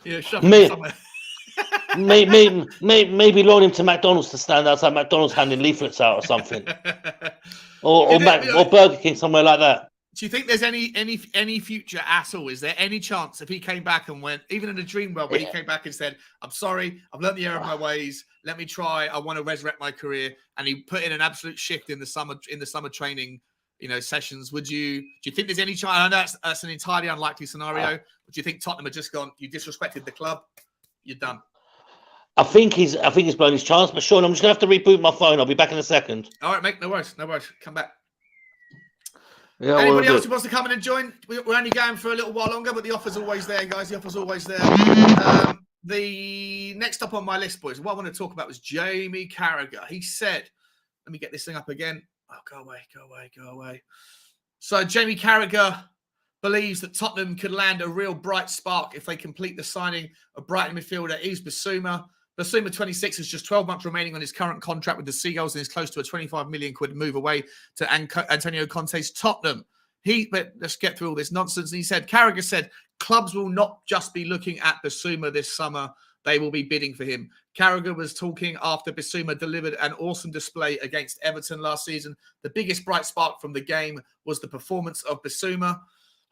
Yeah, shove him somewhere. maybe loan him to McDonald's to stand outside McDonald's handing leaflets out or something, or Burger King, somewhere like that. Do you think there's any future at all? Is there any chance if he came back and went, even in a dream world, where he came back and said, "I'm sorry, I've learned the error of my ways. Let me try. I want to resurrect my career," and he put in an absolute shift in the summer training, sessions? Do you think there's any chance? I know that's an entirely unlikely scenario. But do you think Tottenham have just gone, "You disrespected the club, you're done"? I think he's blown his chance. But Sean, I'm just gonna have to reboot my phone. I'll be back in a second. All right, mate. No worries. Come back. Yeah, anybody else who wants to come in and join? We're only going for a little while longer, but the offer's always there, guys. The offer's always there. The next up on my list, boys, what I want to talk about was Jamie Carragher. He said, let me get this thing up again. Oh, go away. So Jamie Carragher believes that Tottenham could land a real bright spark if they complete the signing of Brighton midfielder Yves Bissouma. Bissouma, 26, has just 12 months remaining on his current contract with the Seagulls and is close to a 25 million quid move away to Antonio Conte's Tottenham. But let's get through all this nonsense. And Carragher said, clubs will not just be looking at Bissouma this summer. They will be bidding for him. Carragher was talking after Bissouma delivered an awesome display against Everton last season. The biggest bright spark from the game was the performance of Bissouma,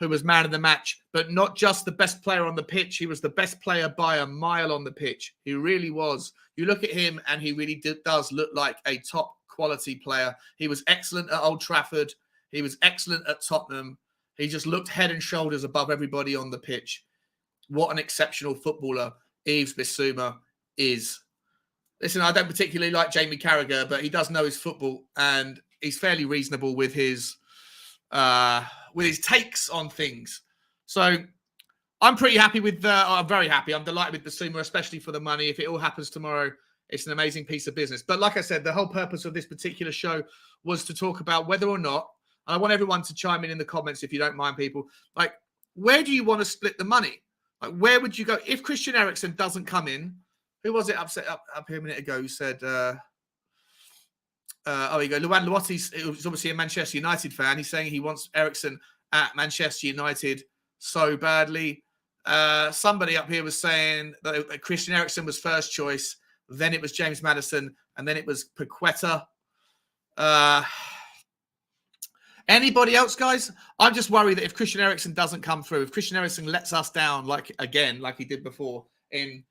who was man of the match, but not just the best player on the pitch. He was the best player by a mile on the pitch. He really was. You look at him and he really does look like a top quality player. He was excellent at Old Trafford. He was excellent at Tottenham. He just looked head and shoulders above everybody on the pitch. What an exceptional footballer Yves Bissouma is. Listen, I don't particularly like Jamie Carragher, but he does know his football and he's fairly reasonable with his takes on things. So I'm pretty happy with, I'm very happy. I'm delighted with Bissouma, especially for the money. If it all happens tomorrow, it's an amazing piece of business. But like I said, the whole purpose of this particular show was to talk about whether or not, and I want everyone to chime in the comments if you don't mind, people, like, where do you want to split the money? Like, where would you go? If Christian Eriksen doesn't come in, who was it up here a minute ago who said, oh, there you go. Luan Luati's obviously a Manchester United fan. He's saying he wants Eriksen at Manchester United so badly. Somebody up here was saying that Christian Eriksen was first choice, then it was James Maddison, and then it was Paqueta. Anybody else, guys? I'm just worried that if Christian Eriksen doesn't come through, if Christian Eriksen lets us down like he did before in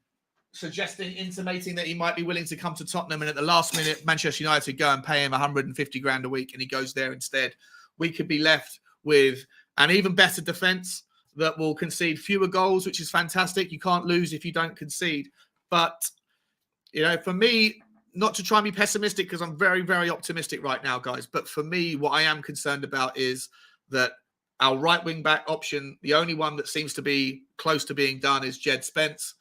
intimating that he might be willing to come to Tottenham, and at the last minute, Manchester United go and pay him 150 grand a week and he goes there instead, we could be left with an even better defense that will concede fewer goals, which is fantastic. You can't lose if you don't concede. But, for me, not to try and be pessimistic, because I'm very, very optimistic right now, guys. But for me, what I am concerned about is that our right wing back option, the only one that seems to be close to being done, is Jed Spence.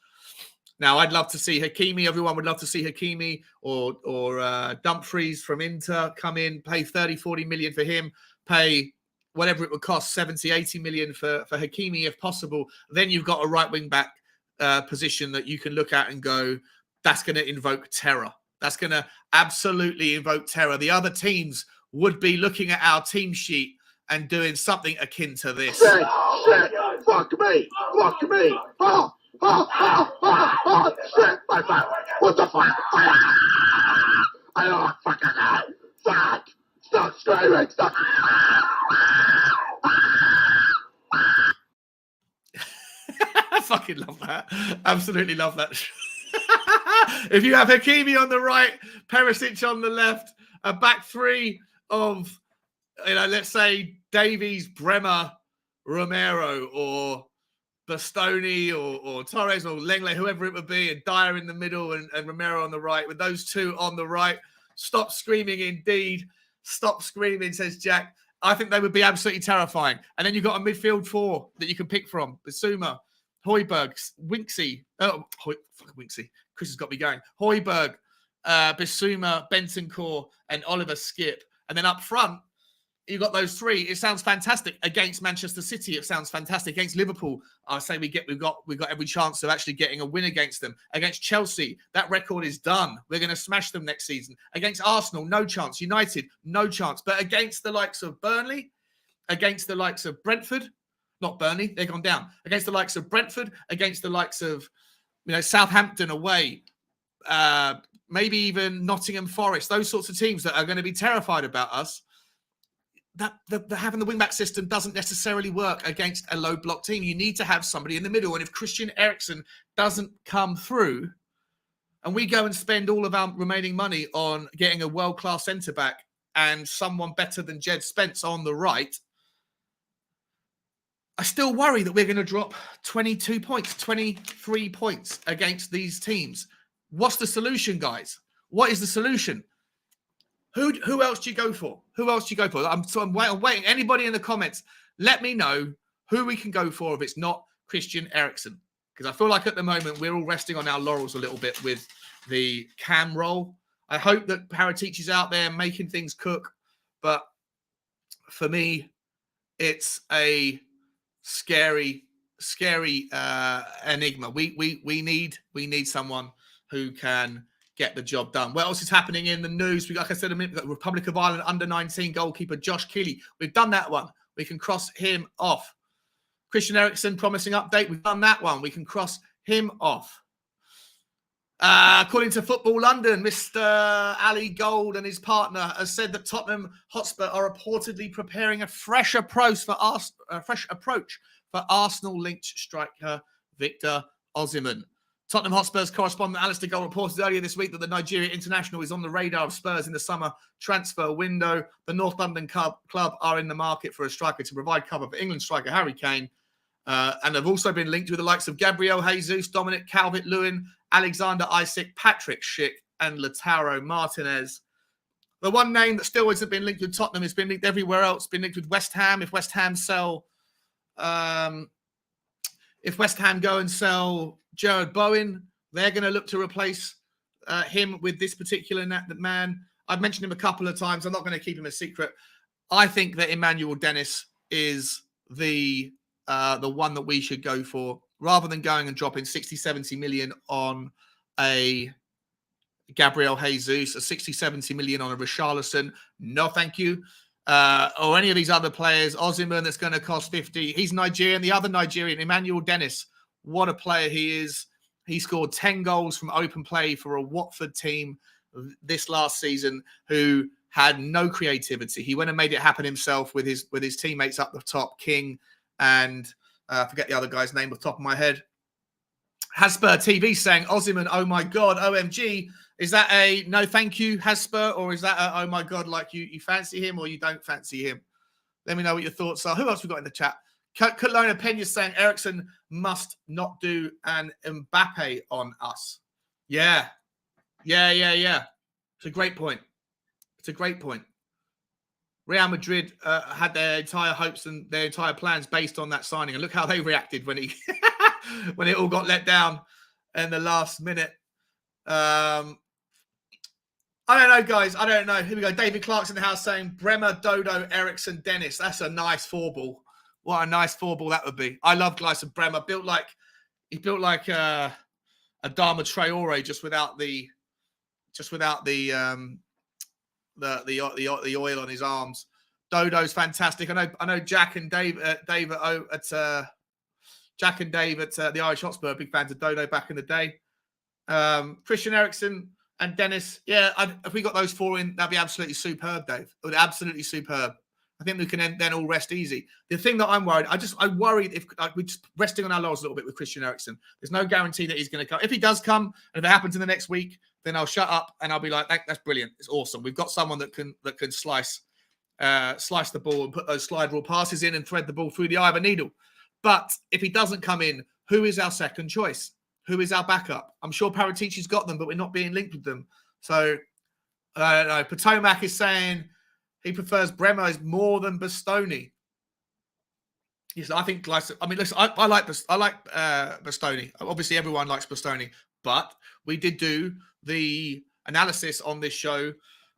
Now, I'd love to see Hakimi. Everyone would love to see Hakimi or Dumfries from Inter come in, pay 30, 40 million for him, pay whatever it would cost, 70, 80 million for Hakimi if possible. Then you've got a right wing back position that you can look at and go, that's going to invoke terror. That's going to absolutely invoke terror. The other teams would be looking at our team sheet and doing something akin to this. Shit, fuck me, oh, shit, my fuck, what the fuck, I don't fucking know, fuck, stop screaming, stop. fucking love that. Absolutely love that. If you have Hakimi on the right, Perisic on the left, a back three of, let's say Davies, Bremer, Romero, or Bastoni, or Torres, or Lenglet, whoever it would be, and Dyer in the middle and Romero on the right, with those two on the right. Stop screaming, indeed. Stop screaming, says Jack. I think they would be absolutely terrifying. And then you've got a midfield four that you can pick from. Bissouma, Højbjerg, Winksy. Winksy. Chris has got me going. Højbjerg, Bissouma, Bentancur, and Oliver Skip. And then up front, you've got those three. It sounds fantastic. Against Manchester City, it sounds fantastic. Against Liverpool, I say we've got every chance of actually getting a win against them. Against Chelsea, that record is done. We're going to smash them next season. Against Arsenal, no chance. United, no chance. But against the likes of Burnley, against the likes of Brentford, not Burnley, they've gone down. Against the likes of Brentford, against the likes of Southampton away, maybe even Nottingham Forest, those sorts of teams that are going to be terrified about us. That having the wing-back system doesn't necessarily work against a low-block team. You need to have somebody in the middle. And if Christian Eriksen doesn't come through, and we go and spend all of our remaining money on getting a world-class centre-back and someone better than Jed Spence on the right, I still worry that we're going to drop 22 points, 23 points against these teams. What's the solution, guys? What is the solution? Who else do you go for? Who else do you go for? I'm waiting. Anybody in the comments, let me know who we can go for if it's not Christian Eriksen. Because I feel like at the moment we're all resting on our laurels a little bit with the cam role. I hope that Paratici's out there making things cook. But for me, it's a scary enigma. We need someone who can get the job done. What else is happening in the news? Like I said a minute, we've got Republic of Ireland under-19 goalkeeper Josh Keeley. We've done that one. We can cross him off. Christian Eriksen, promising update. We've done that one. We can cross him off. According to Football London, Mr. Ali Gold and his partner has said that Tottenham Hotspur are reportedly preparing a fresh approach for Arsenal-linked striker Victor Osimhen. Tottenham Hotspur's correspondent Alistair Gold reported earlier this week that the Nigerian international is on the radar of Spurs in the summer transfer window. The North London club are in the market for a striker to provide cover for England striker Harry Kane, and have also been linked with the likes of Gabriel Jesus, Dominic Calvert-Lewin, Alexander Isak, Patrick Schick, and Lautaro Martinez. The one name that still hasn't been linked with Tottenham has been linked everywhere else. Been linked with West Ham. If West Ham go and sell Jared Bowen, they're going to look to replace him with this particular man. I've mentioned him a couple of times. I'm not going to keep him a secret. I think that Emmanuel Dennis is the one that we should go for, rather than going and dropping 60, 70 million on a Gabriel Jesus, a 60, 70 million on a Richarlison. No, thank you. Or any of these other players. Osimhen, that's going to cost 50. He's Nigerian. The other Nigerian, Emmanuel Dennis. What a player he is. He scored 10 goals from open play for a Watford team this last season who had no creativity. He went and made it happen himself with his teammates up the top, King and I forget the other guy's name off the top of my head. Hasper TV saying, Osimhen, oh my God, OMG. Is that a no thank you, Hasper? Or is that a, oh my God, like you fancy him or you don't fancy him? Let me know what your thoughts are. Who else we got in the chat? Kelowna Pena saying Eriksen must not do an Mbappe on us. Yeah. It's a great point. Real Madrid had their entire hopes and their entire plans based on that signing. And look how they reacted when he when it all got let down in the last minute. I don't know, guys. I don't know. Here we go. David Clark's in the house saying Bremer, Dodo, Eriksen, Dennis. That's a nice four ball. What a nice four ball that would be. I love Gleison Bremer. He built like a Dharma Traore just without the oil on his arms. Dodo's fantastic. I know Jack and Dave at the Irish Hotspur are big fans of Dodo back in the day. Christian Eriksen and Dennis. Yeah, if we got those four in, that'd be absolutely superb, Dave. It would be absolutely superb. I think we can then all rest easy. The thing that I'm worried, I'm worried if we're just resting on our laurels a little bit with Christian Eriksen. There's no guarantee that he's going to come. If he does come, and if it happens in the next week, then I'll shut up and I'll be like, that's brilliant. It's awesome. We've got someone that can slice the ball and put those slide rule passes in and thread the ball through the eye of a needle. But if he doesn't come in, who is our second choice? Who is our backup? I'm sure Paratici's got them, but we're not being linked with them. So, I don't know. Potomac is saying he prefers Bremer more than Bastoni. Yes, I think. I mean, listen, I like Bastoni. Obviously, everyone likes Bastoni, but we did do the analysis on this show.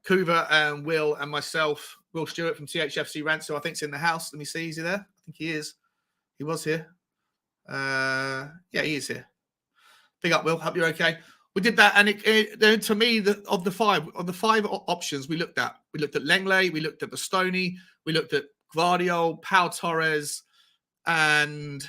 Kuva and Will and myself, Will Stewart from THFC Rant. So I think it's in the house. Let me see. Is he there? I think he is. He was here. Yeah, he is here. Big up, Will. Hope you're okay. We did that, and to me, of the five options we looked at Lenglet, we looked at Bastoni, we looked at Gvardiol, Pau Torres, and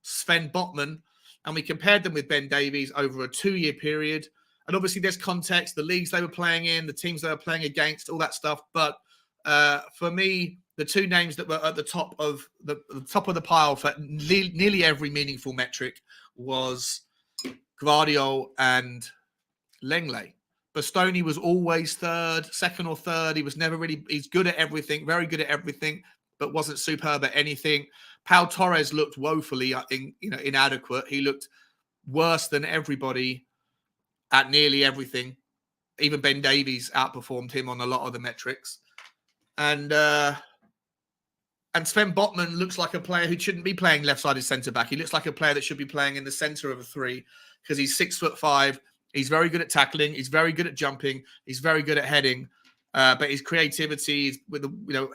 Sven Botman, and we compared them with Ben Davies over a 2-year period. And obviously, there's context, the leagues they were playing in, the teams they were playing against, all that stuff. But for me, the two names that were at the top of the pile for nearly every meaningful metric was Gvardiol and Lenglet. Bastoni was always second or third. He was never really, he's good at everything, very good at everything, but wasn't superb at anything. Pau Torres looked woefully inadequate. He looked worse than everybody at nearly everything. Even Ben Davies outperformed him on a lot of the metrics. And Sven Botman looks like a player who shouldn't be playing left-sided centre-back. He looks like a player that should be playing in the centre of a three because he's 6'5". He's very good at tackling. He's very good at jumping. He's very good at heading. But his creativity with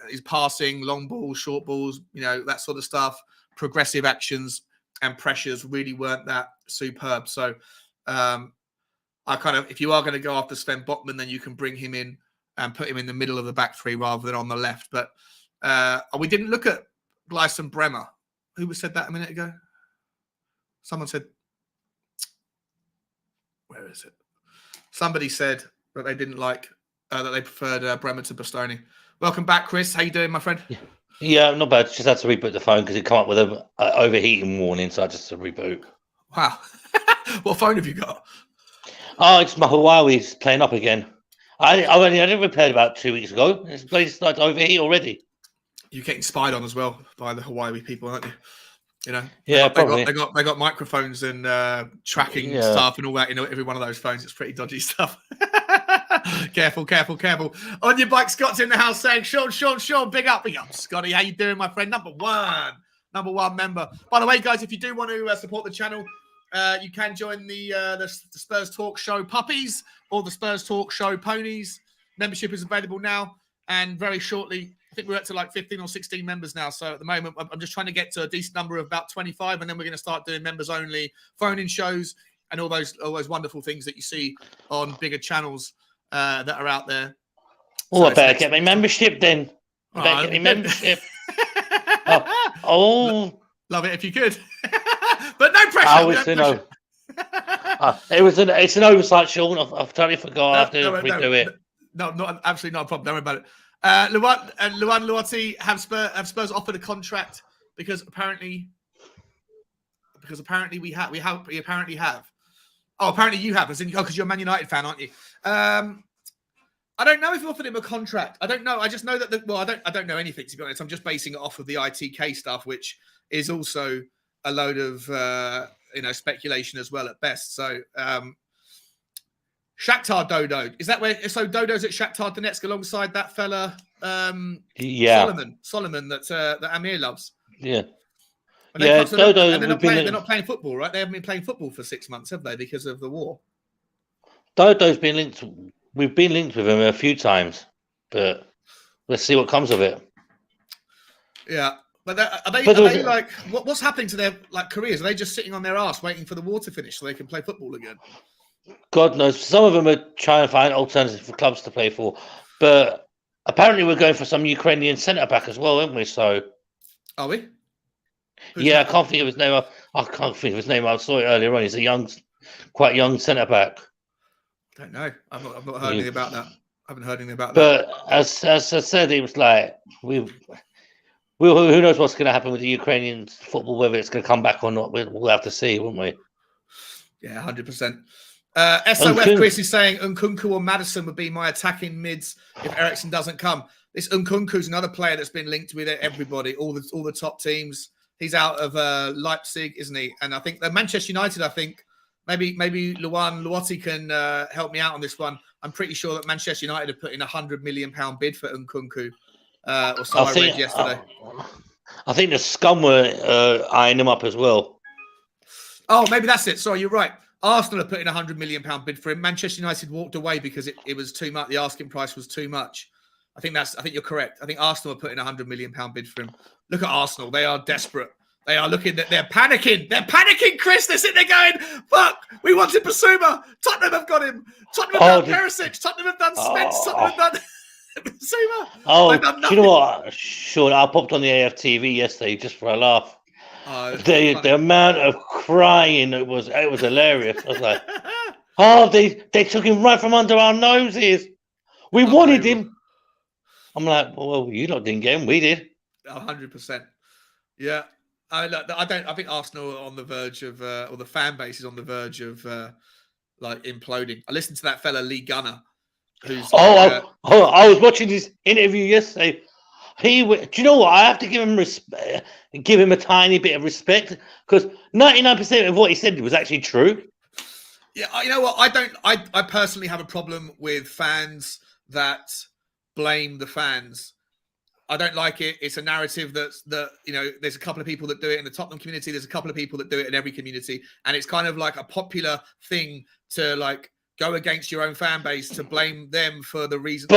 his passing, long balls, short balls, that sort of stuff, progressive actions and pressures really weren't that superb. So if you are going to go after Sven Botman, then you can bring him in and put him in the middle of the back three rather than on the left. But we didn't look at Gleison Bremer. Who said that a minute ago? Someone said, where is it? Somebody said that they didn't like, that they preferred Bremer to Bastoni. Welcome back, Chris. How you doing, my friend? Yeah, not bad. Just had to reboot the phone because it came up with an overheating warning, so I just had to reboot. Wow. What phone have you got? Oh, it's my Huawei's playing up again. I didn't repair it about 2 weeks ago. It's started to overheat already. You're getting spied on as well by the Huawei people, aren't you? Yeah, they got microphones and tracking stuff and all that. Every one of those phones, it's pretty dodgy stuff. Careful. On your bike, Scott's in the house saying, Sean, big up, Scotty. How you doing, my friend? Number one member. By the way, guys, if you do want to support the channel, you can join the Spurs Talk Show puppies or the Spurs Talk Show ponies. Membership is available now, and very shortly, I think we're up to like 15 or 16 members now. So at the moment, I'm just trying to get to a decent number of about 25, and then we're going to start doing members-only phone-in shows and all those wonderful things that you see on bigger channels that are out there. Oh, I better get my membership then. Membership. Love it if you could. But no pressure. It's an oversight, Sean. I've totally forgot. I have to redo it. No, absolutely not a problem. Don't worry about it. Luan and Luan Luati have Spurs offered a contract because apparently we apparently have. Oh, apparently you have, because you're a Man United fan, aren't you? I don't know if we offered him a contract. I don't know. I just know that I don't know anything, to be honest. I'm just basing it off of the ITK stuff, which is also a load of speculation as well at best. So Shakhtar Dodo, is that where? So Dodo's at Shakhtar Donetsk alongside that fella, Solomon that Amir loves. Yeah, Dodo. And they're not playing football, right? They haven't been playing football for 6 months, have they? Because of the war. Dodo's been linked. We've been linked with him a few times, but let's see what comes of it. Yeah, but are they like what's happening to their careers? Are they just sitting on their ass waiting for the war to finish so they can play football again? God knows. Some of them are trying to find alternatives for clubs to play for, but apparently we're going for some Ukrainian centre back as well, aren't we? So, are we? I can't think of his name. I saw it earlier on. He's a quite young centre back. I don't know. I've not heard anything about that. haven't heard anything about that. But as I said, it was like who knows what's going to happen with the Ukrainian football, whether it's going to come back or not. We'll have to see, won't we? Yeah, 100%. SOF Chris is saying Nkunku or Maddison would be my attacking mids if Eriksen doesn't come. This Nkunku's another player that's been linked with everybody, all the top teams. He's out of Leipzig, isn't he? And I think Manchester United, maybe Luan Luotti can help me out on this one. I'm pretty sure that Manchester United have put in £100 million bid for Nkunku, or so I read yesterday. I think the scum were eyeing him up as well. Oh, maybe that's it. Sorry, you're right. Arsenal are putting £100 million bid for him. Manchester United walked away because it was too much. The asking price was too much. I think you're correct. I think Arsenal are putting £100 million bid for him. Look at Arsenal. They are desperate. They are looking. They're panicking. They're panicking, Chris. They're sitting there going, fuck, we wanted Bissouma. Tottenham have got him. Tottenham have done Perisic. Tottenham have done Spence. Tottenham have done Bissouma. Oh, do you know what? Sean, I popped on the AFTV yesterday just for a laugh. The amount of crying, it was hilarious. I was like, they took him right from under our noses. We wanted him. I'm like, well, you lot didn't get him. We did. 100%. Yeah. I think Arsenal are on the verge of, or the fan base is on the verge of, like imploding. I listened to that fella Lee Gunner, who's. I was watching his interview yesterday. Do you know what? I have to give him a tiny bit of respect because 99% of what he said was actually true. Yeah, you know what? I personally have a problem with fans that blame the fans. I don't like it. It's a narrative that there's a couple of people that do it in the Tottenham community. There's a couple of people that do it in every community, and it's kind of like a popular thing to like go against your own fan base to blame them for the reason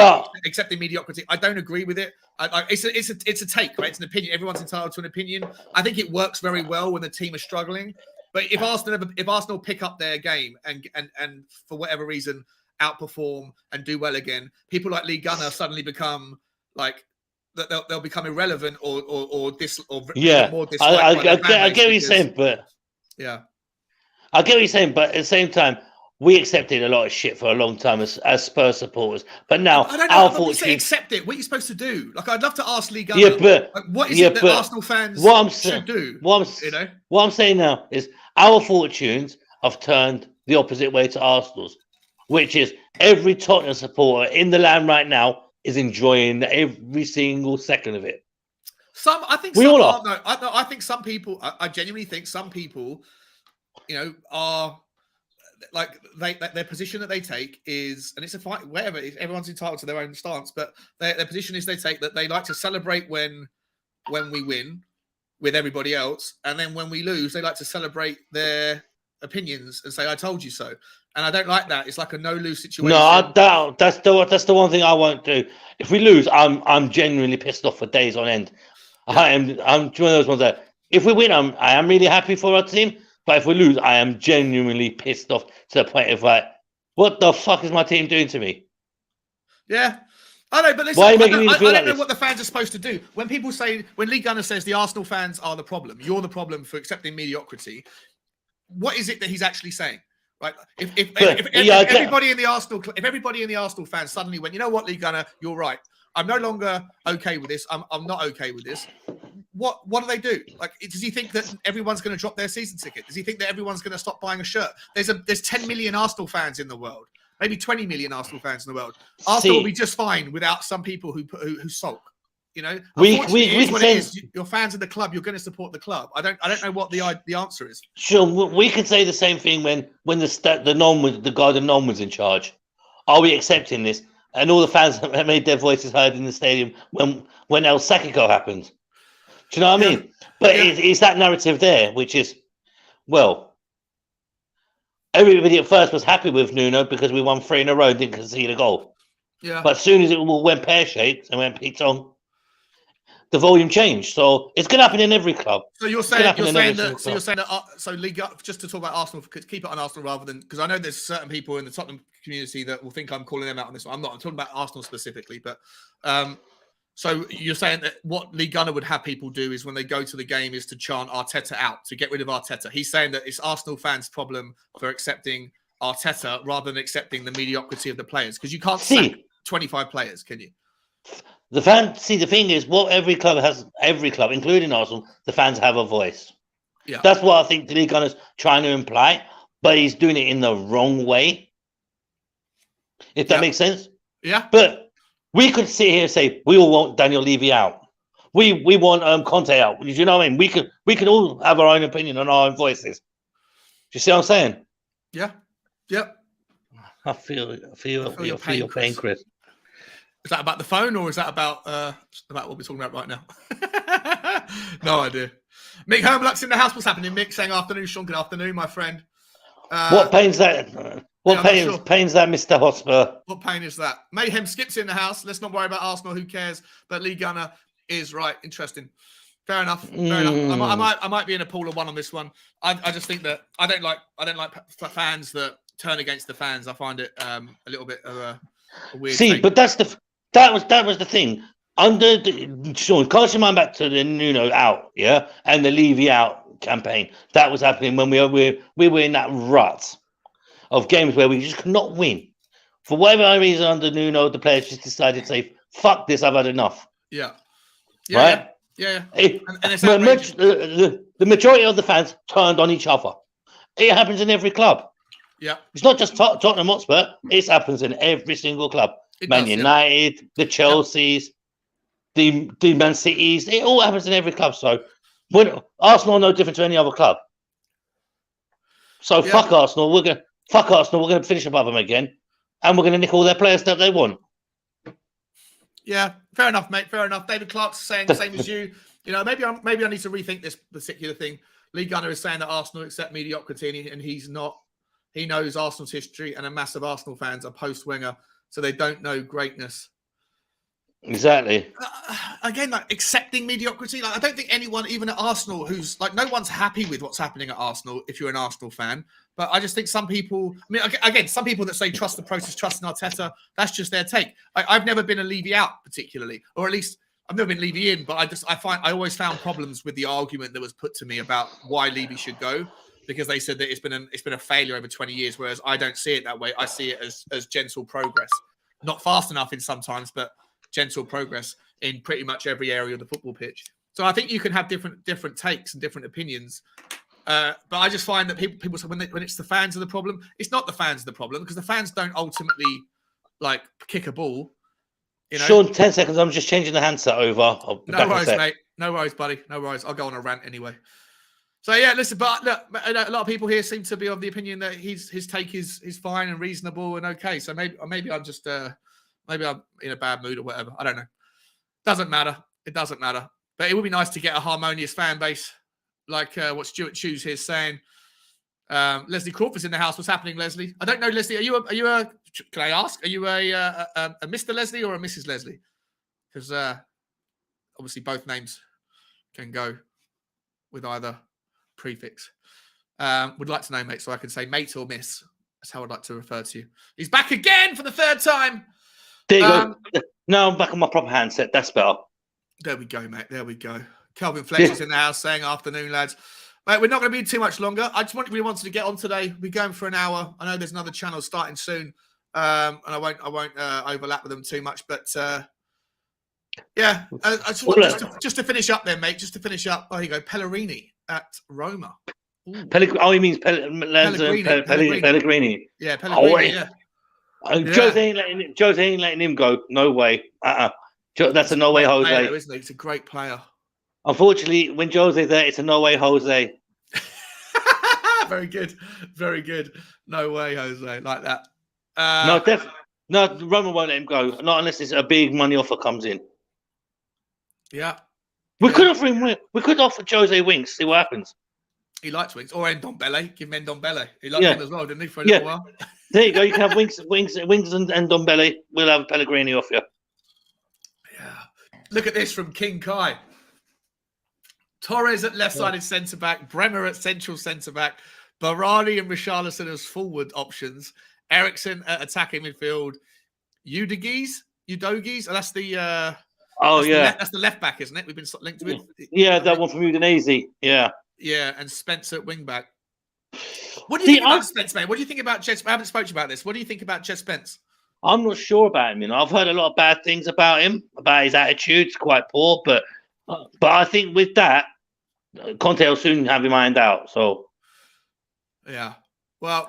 accepting mediocrity. I don't agree with it. It's a take, right? It's an opinion. Everyone's entitled to an opinion. I think it works very well when the team is struggling. But if Arsenal pick up their game and for whatever reason outperform and do well again, people like Lee Gunner suddenly become like they'll become irrelevant or more disliked. I get what you're saying, but yeah, I get what you're saying, but at the same time, we accepted a lot of shit for a long time as Spurs supporters, but now I don't know. our When fortune. you say accept it, what are you supposed to do? Like, I'd love to ask Lee Gunner. What is it that Arsenal fans should do? What I'm saying now is our fortunes have turned the opposite way to Arsenal's, which is every Tottenham supporter in the land right now is enjoying every single second of it. I think some people. I genuinely think some people, are. Like their position that they take is, and it's a fight. Whatever, everyone's entitled to their own stance, but their position is they take that they like to celebrate when we win with everybody else, and then when we lose, they like to celebrate their opinions and say, "I told you so." And I don't like that. It's like a no-lose situation. No, that's the one thing I won't do. If we lose, I'm genuinely pissed off for days on end. Yeah. I'm one of those ones that if we win, I am really happy for our team. But if we lose, I am genuinely pissed off to the point of like, what the fuck is my team doing to me? Yeah. I know, but listen, I don't know what the fans are supposed to do. When Lee Gunner says the Arsenal fans are the problem, you're the problem for accepting mediocrity, what is it that he's actually saying? Right? If everybody in the Arsenal fans suddenly went, you know what, Lee Gunner, you're right. I'm no longer okay with this. I'm not okay with this. What do they do? Like, does he think that everyone's going to drop their season ticket? Does he think that everyone's going to stop buying a shirt? There's 10 million Arsenal fans in the world, maybe 20 million Arsenal fans in the world. Arsenal will be just fine without some people who sulk. You're fans of the club. You're going to support the club. I don't know what the answer is. Sure, we can say the same thing when the guy was in charge. Are we accepting this? And all the fans have made their voices heard in the stadium when El Sacico happened. Do you know what I mean? But it's that narrative there, which is, well, everybody at first was happy with Nuno because we won 3 in a row and didn't concede a goal. Yeah. But as soon as it went pear-shaped and went Piton, the volume changed. So it's going to happen in every club. So you're saying that League, just to talk about Arsenal, keep it on Arsenal rather than, because I know there's certain people in the Tottenham community that will think I'm calling them out on this one. I'm not. I'm talking about Arsenal specifically, but so you're saying that what Lee Gunner would have people do is when they go to the game is to chant Arteta out, to get rid of Arteta. He's saying that it's Arsenal fans' problem for accepting Arteta rather than accepting the mediocrity of the players, because you can't 25 players, can you? The thing is, what every club, including Arsenal, the fans have a voice. Yeah. That's what I think the league gunner's trying to imply, but he's doing it in the wrong way. If that makes sense. Yeah. But we could sit here and say we all want Daniel Levy out. We want Conte out. Do you know what I mean? We can all have our own opinion and our own voices. Do you see what I'm saying? Yeah. Yep. I feel your pain, Chris. Is that about the phone or is that about what we're talking about right now? No idea. Mick Hermluck's in the house. What's happening, Mick? Saying afternoon, Sean. Good afternoon, my friend. What pains that? Pains that, Mr. Hotspur? What pain is that? Mayhem Skips in the house. Let's not worry about Arsenal. Who cares? But Lee Gunner is right. Interesting. Fair enough. I might be in a pool of one on this one. I just think that I don't like fans that turn against the fans. I find it a little bit of a weird. See, take. but that was the thing. Under Sean, cast your mind back to the Nuno out, yeah, and the Levy out campaign. That was happening when we were in that rut of games where we just could not win. For whatever reason, under Nuno, the players just decided to say, "Fuck this, I've had enough." Yeah. Right. Yeah. The majority of the fans turned on each other. It happens in every club. Yeah. It's not just Tottenham Hotspur. It happens in every single club. Man United, the Chelseas, the Man Cities. It all happens in every club. So when Arsenal are no different to any other club. So fuck Arsenal. We're gonna finish above them again, and we're gonna nick all their players that they want. Yeah, fair enough, mate. Fair enough. David Clark's saying the same as you. You know, maybe I need to rethink this particular thing. Lee Gunner is saying that Arsenal accept mediocrity, and he's not. He knows Arsenal's history, and a massive Arsenal fans are post-Wenger, so they don't know greatness. Exactly. Again, like accepting mediocrity. Like I don't think anyone, even at Arsenal, who's like no one's happy with what's happening at Arsenal. If you're an Arsenal fan, but I just think some people. I mean, again, some people that say trust the process, trust in Arteta. That's just their take. I've never been a Levy out particularly, or at least I've never been Levy in. But I always found problems with the argument that was put to me about why Levy should go, because they said that it's been a failure over 20 years, whereas I don't see it that way. I see it as gentle progress, not fast enough in sometimes, but gentle progress in pretty much every area of the football pitch. So I think you can have different takes and different opinions. But I just find that people say when it's the fans are the problem, it's not the fans are the problem, because the fans don't ultimately like kick a ball. You know? Sean, 10 seconds. I'm just changing the handset over. No worries, mate. No worries, buddy. No worries. I'll go on a rant anyway. So yeah, listen, but look, a lot of people here seem to be of the opinion that his take is fine and reasonable and okay. So maybe I'm just maybe I'm in a bad mood or whatever. I don't know. Doesn't matter. It doesn't matter. But it would be nice to get a harmonious fan base, like what Stuart Chews here is saying. Leslie Crawford's in the house. What's happening, Leslie? I don't know, Leslie. Are you a? Can I ask? Are you a Mr. Leslie or a Mrs. Leslie? Because obviously both names can go with either prefix. Would like to know, mate, so I can say mate or miss. That's how I'd like to refer to you. He's back again for the third time. There you go. Now I'm back on my proper handset. That's better. There we go, mate. There we go. Kelvin Fletcher's in the house saying afternoon, lads. Mate, we're not going to be too much longer. I just really wanted to get on today. We're going for an hour. I know there's another channel starting soon, and I won't overlap with them too much. But yeah, just to finish up, then, mate. Just to finish up. Oh, here you go. Pellegrini at Roma. He means Pellegrini. Yeah, Pellegrini. Yeah. Jose ain't letting him go. No way. That's a no way, Jose. Player, isn't he? He's a great player. Unfortunately, when Jose's there, it's a no way, Jose. Very good. Very good. No way, Jose. Like that. No, Roma won't let him go. Not unless it's a big money offer comes in. Yeah. We could offer him. We could offer Jose wings. See what happens. He likes wings. Or Ndombele. Give him Ndombele. He liked him as well, didn't he, for a little while? There you go. You can have wings and Ndombele. We'll have Pellegrini off you. Yeah. Look at this from King Kai. Torres at left-sided centre-back. Bremer at central centre-back. Barani and Richarlison as forward options. Eriksen at attacking midfield. Udogis? Oh, that's the... that's the left-back, isn't it? We've been linked with. Yeah, that one from Udinese. Yeah. Yeah, and Spence at wing-back. What do you think about Spence, mate? What do you think about Jed? I haven't spoken to you about this. What do you think about Jed Spence? I'm not sure about him. I've heard a lot of bad things about him, about his attitude. It's quite poor, but I think with that, Conte will soon have him ironed out. So Yeah. Well,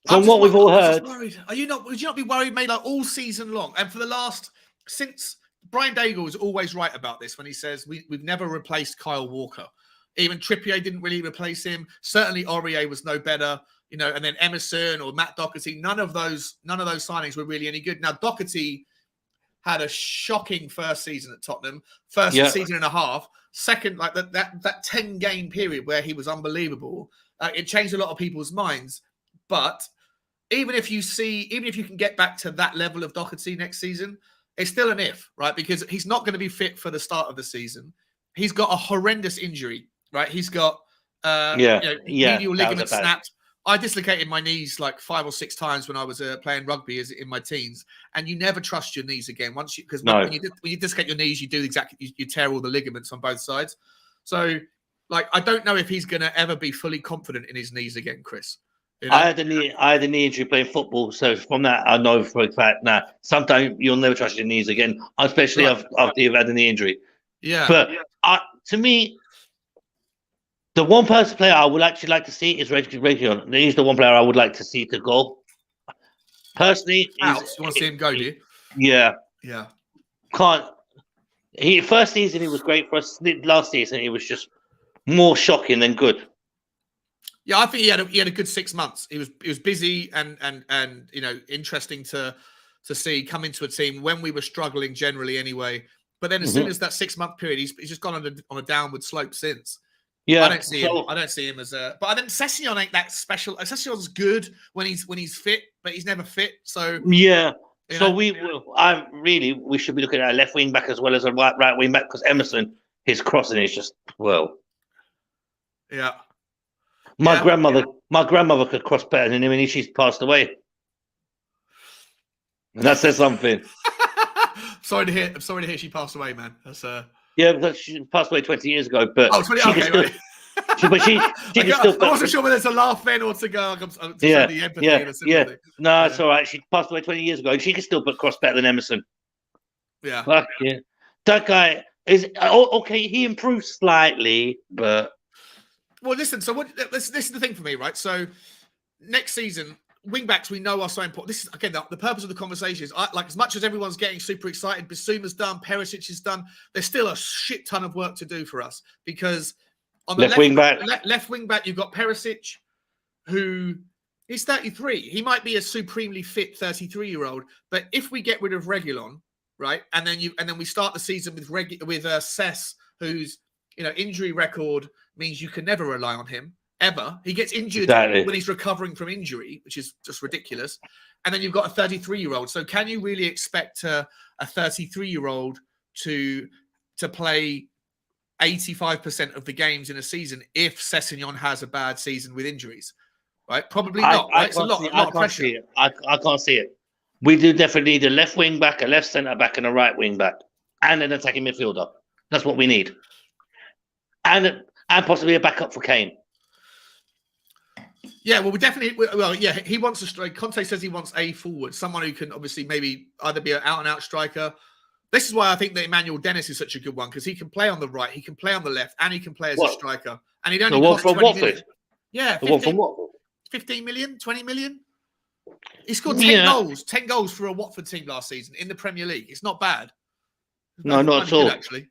from what we've all heard, worried. Would you not be worried, mate, like all season long? And for the last, since Brian Daigle is always right about this when he says we've never replaced Kyle Walker. Even Trippier didn't really replace him. Certainly Aurier was no better, and then Emerson or Matt Doherty, none of those signings were really any good. Now, Doherty had a shocking first season at Tottenham, first season and a half. Second, like that 10-game period where he was unbelievable. It changed a lot of people's minds. But even if you can get back to that level of Doherty next season, it's still an if, right? Because he's not going to be fit for the start of the season. He's got a horrendous injury, right? He's got medial ligament snapped. I dislocated my knees like 5 or 6 times when I was playing rugby in my teens, and you never trust your knees again when you dislocate your knees, you do you tear all the ligaments on both sides. So, like, I don't know if he's going to ever be fully confident in his knees again, Chris. I had a knee injury playing football, so from that I know for a fact now. Sometimes you'll never trust your knees again, especially after you've had a knee injury. Yeah, but to me, the one player I would actually like to see is Region. He's the one player I would like to see to go. Personally, you want to see him go, do you? Yeah. Yeah. First season he was great for us. Last season he was just more shocking than good. Yeah, I think he had a good 6 months. He was busy and interesting to see come into a team when we were struggling generally anyway. But then as soon as that 6-month period, he's just gone on a downward slope since. Yeah, I don't see him as a. But I think Sessegnon ain't that special. Sessegnon's good when he's fit, but he's never fit. So yeah. So we should be looking at a left wing back as well as a right wing back because Emerson, his crossing is just Yeah. My grandmother could cross better than him, and she's passed away. And that says something. I'm sorry to hear she passed away, man. That's Yeah, she passed away 20 years ago, but she can still. I wasn't sure whether it's a laugh then or to go. The empathy and the sympathy. No, it's all right. She passed away 20 years ago, and she can still put cross better than Emerson. Yeah. Fuck yeah. That guy is okay. He improved slightly, but. Well, listen. So this is the thing for me, right? So next season, wingbacks we know are so important. This is again the purpose of the conversation is like as much as everyone's getting super excited, Bissouma's done, Perisic is done. There's still a shit ton of work to do for us because on the left wing back you've got Perisic, who is 33. He might be a supremely fit 33-year-old, but if we get rid of Reguilon, right, and then we start the season with Cess, whose injury record means you can never rely on him. Ever. He gets injured when he's recovering from injury, which is just ridiculous. And then you've got a 33-year-old. So can you really expect a 33-year-old to play 85% of the games in a season if Sessegnon has a bad season with injuries? Right? Probably not. Right? It's a lot of pressure. I can't see it. We do definitely need a left wing back, a left centre back, and a right wing back, and an attacking midfielder. That's what we need. And possibly a backup for Kane. Yeah, well, he wants a striker. Conte says he wants a forward, someone who can obviously maybe either be an out-and-out striker. This is why I think that Emmanuel Dennis is such a good one, because he can play on the right, he can play on the left, and he can play as a striker. And he'd only cost 20 million. Yeah, 15 million, 20 million. He scored 10 goals. 10 goals for a Watford team last season in the Premier League. It's not bad. No, not at all. Actually,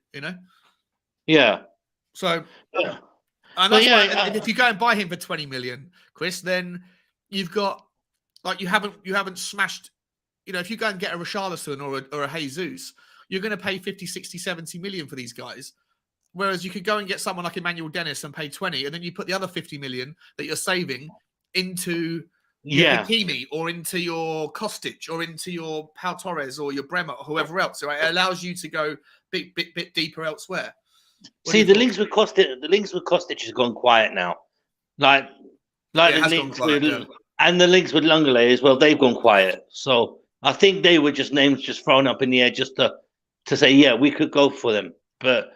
Yeah. So... And that's why, if you go and buy him for 20 million, Chris, then you've got you haven't smashed. If you go and get a Richarlison or a Jesus, you're going to pay 50, 60, 70 million for these guys. Whereas you could go and get someone like Emmanuel Dennis and pay 20, and then you put the other 50 million that you're saving into your Hakimi or into your Kostic or into your Pau Torres or your Bremer or whoever else. Right? It allows you to go bit deeper elsewhere. See, the links with Kostic has gone quiet now. Like the links and the links with Lenglet as well, they've gone quiet. So I think they were just names just thrown up in the air just to say, we could go for them. But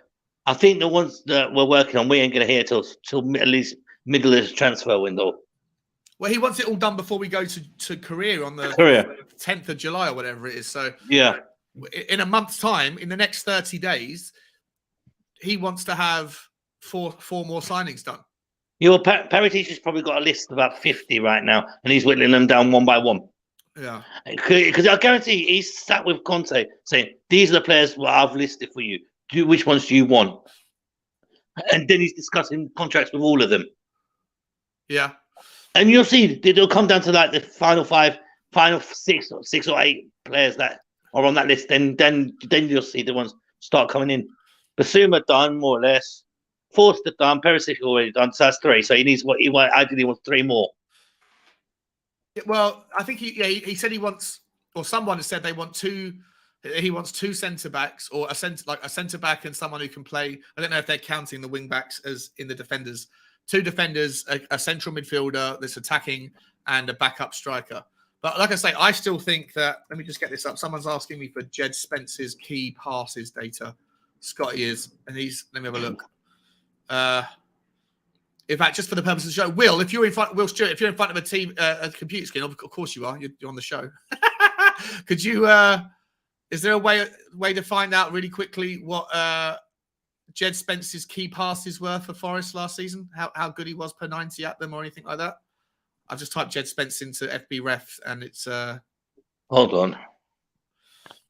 I think the ones that we're working on, we ain't going to hear till at least middle of the transfer window. Well, he wants it all done before we go to Korea on the Korea. 10th of July or whatever it is. So Yeah. in a month's time, in the next 30 days, he wants to have four more signings done. Yeah, well, Paratici's probably got a list of about 50 right now, and he's whittling them down one by one. Yeah. Because I guarantee he's sat with Conte saying, these are the players I've listed for you. Which ones do you want? And then he's discussing contracts with all of them. Yeah. And you'll see, it'll come down to like the final six or eight players that are on that list. Then you'll see the ones start coming in. Bissouma done, more or less. Forster done, Perisic already done, so that's 3. So he needs ideally wants 3 more. Well, I think he said he wants, or someone has said they want 2. He wants 2 centre backs, or a centre back and someone who can play. I don't know if they're counting the wing backs as in the defenders. 2 defenders, a central midfielder that's attacking, and a backup striker. But like I say, I still think that. Let me just get this up. Someone's asking me for Jed Spence's key passes data. Scotty is, and he's. Let me have a look. In fact, just for the purpose of the show, Will, if you're in front, Will Stewart, if you're in front of a computer screen, of course you are. You're on the show. Could you? Is there a way to find out really quickly what Jed Spence's key passes were for Forest last season? How good he was per 90 at them, or anything like that? I've just typed Jed Spence into FB Ref, and it's. Hold on.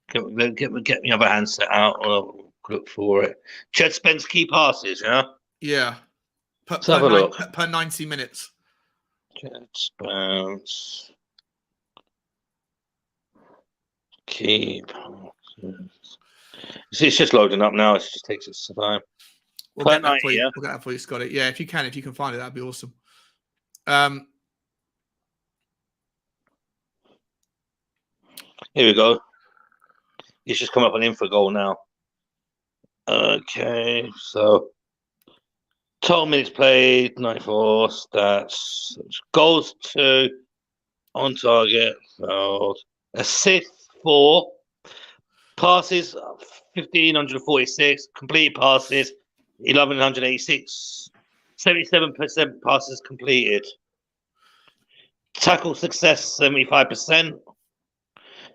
Get my other handset out. I'll look for it. Jed Spence key passes, yeah. Yeah. Let's have a look. Per 90 minutes. Jed Spence key passes. It's just loading up now. It just takes its time. We'll get that for you. Yeah? We'll get that for you, Scotty. Yeah, if you can find it, that'd be awesome. Here we go. It's just come up an info goal now. Okay, so total minutes played, 94 stats, goals 2, on target, fouled, assists 4, passes 1,546, completed passes 1,186, 77% passes completed, tackle success 75%.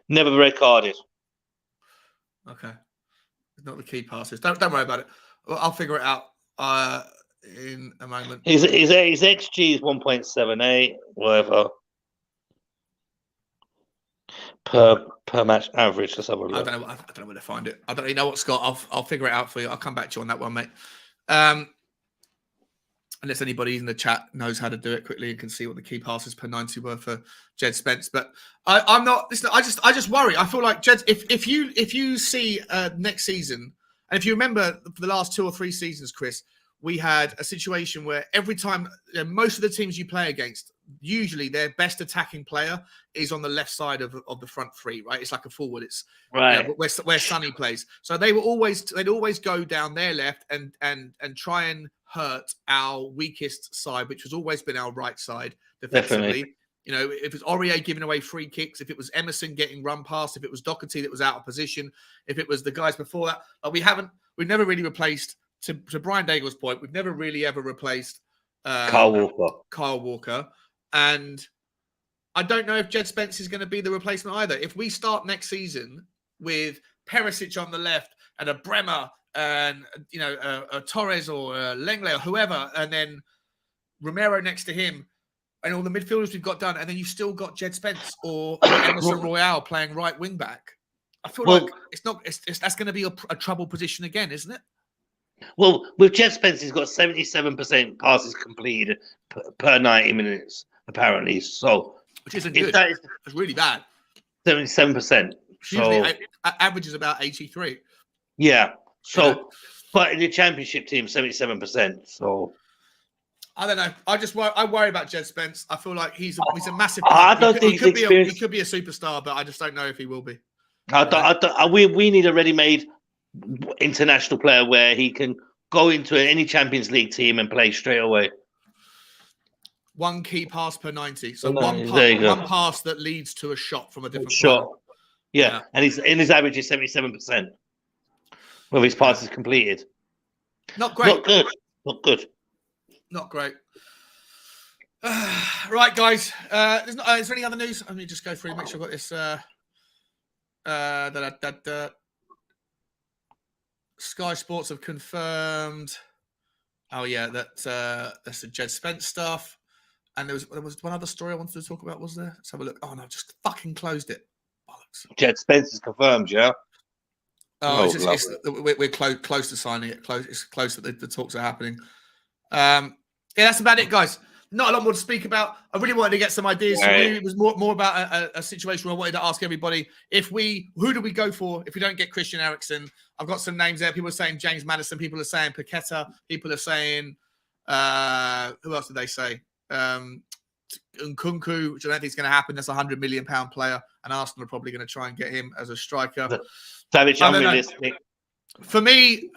Never red carded. Okay. Not the key passes. Don't worry about it. I'll figure it out in a moment. His XG is 1.78, whatever. Per match average. Let's have a look. I don't know where to find it. I don't really know what, Scott. I'll figure it out for you. I'll come back to you on that one, mate. Unless anybody in the chat knows how to do it quickly and can see what the key passes per 90 were for Jed Spence. But I'm not. Listen, I just worry. I feel like Jed. If you see next season, and if you remember for the last 2 or 3 seasons, Chris, we had a situation where every time most of the teams you play against, usually their best attacking player is on the left side of the front 3, right? It's like a forward. It's right where Sonny plays. So they'd always go down their left and try and hurt our weakest side, which has always been our right side defensively. Definitely. You know, if it's Aurier giving away free kicks, if it was Emerson getting run past, if it was Doherty that was out of position, if it was the guys before that, we've never really replaced. To Brian Daigle's point, we've never really ever replaced Kyle Walker. And I don't know if Jed Spence is going to be the replacement either. If we start next season with Perisic on the left and a Bremer and, you know, a Torres or a Lenglet or whoever, and then Romero next to him and all the midfielders we've got done, and then you've still got Jed Spence or Emerson Royale playing right wing back. I feel like that's going to be a trouble position again, isn't it? Well, with Jed Spence, he's got 77% passes completed per 90 minutes, apparently. So, which isn't good. It's really bad. 77%. Usually, average is about 83. Yeah. So, but in the championship team, 77%. So, I don't know. I worry about Jed Spence. I feel like he's a massive. I don't think he could be a superstar, but I just don't know if he will be. We need a ready-made international player where he can go into any Champions League team and play straight away. 1 key pass per 90. So one pass that leads to a shot from a different shot. Yeah. And his average is 77%. With his passes completed. Not great. Not good. Not great. Right, guys. Is there any other news? Let me just go through. Make sure I've got this. Sky Sports have confirmed. Oh yeah, that's the Jed Spence stuff. And there was one other story I wanted to talk about. Was there? Let's have a look. Oh no, I've just fucking closed it. Bollocks. Jed Spence is confirmed, yeah. Oh, we're close to signing it. It's close that the talks are happening. Yeah, that's about it, guys. Not a lot more to speak about. I really wanted to get some ideas from you. It was more about a situation where I wanted to ask everybody who do we go for if we don't get Christian Eriksen? I've got some names there. People are saying James Maddison. People are saying Paqueta. People are saying who else did they say? Nkunku, which I don't think is going to happen. That's a £100 million player, and Arsenal are probably going to try and get him as a striker. Savage, unrealistic. For me,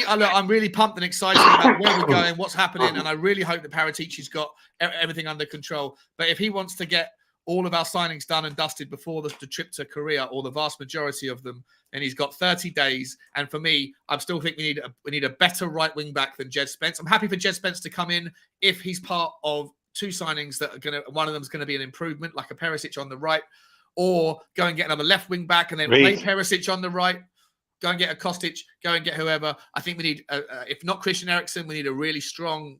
I'm really pumped and excited about where we're going, what's happening, and I really hope that Paratici's got everything under control. But if he wants to get all of our signings done and dusted before the trip to Korea, or the vast majority of them, then he's got 30 days. And for me, I still think we need a better right wing back than Jed Spence. I'm happy for Jed Spence to come in if he's part of two signings that are one of them is going to be an improvement, like a Perisic on the right, or go and get another left wing back and then play Perisic on the right. Go and get a Kostic, go and get whoever. I think we need, if not Christian Eriksen, we need a really strong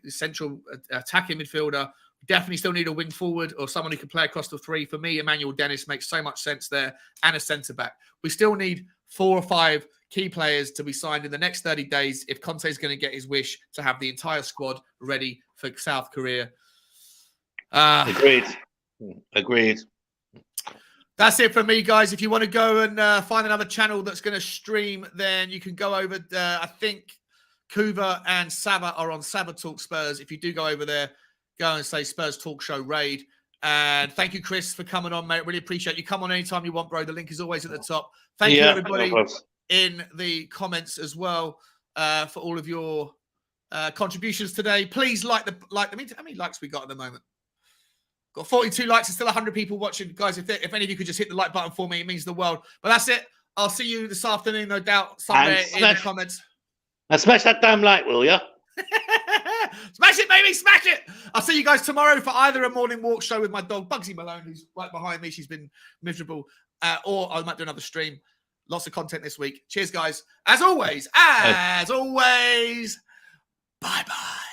central attacking midfielder. We definitely still need a wing forward or someone who can play across the three. For me, Emmanuel Dennis makes so much sense there, and a centre-back. We still need 4 or 5 key players to be signed in the next 30 days if Conte is going to get his wish to have the entire squad ready for South Korea. Agreed. That's it for me, guys. If you want to go and find another channel that's going to stream, then you can go over. I think Kuva and Sava are on Sava Talk Spurs. If you do go over there, go and say Spurs Talk Show Raid. And thank you, Chris, for coming on, mate. Really appreciate you. Come on anytime you want, bro. The link is always at the top. Thank you, everybody, in the comments as well for all of your contributions today. Please like. I mean, how many likes we got at the moment? Got 42 likes and still 100 people watching. Guys, if any of you could just hit the like button for me, it means the world. But that's it. I'll see you this afternoon, no doubt, somewhere in the comments. And smash that damn like, will ya? Smash it, baby, smash it. I'll see you guys tomorrow for either a morning walk show with my dog, Bugsy Malone, who's right behind me. She's been miserable. Or I might do another stream. Lots of content this week. Cheers, guys. As always, bye-bye.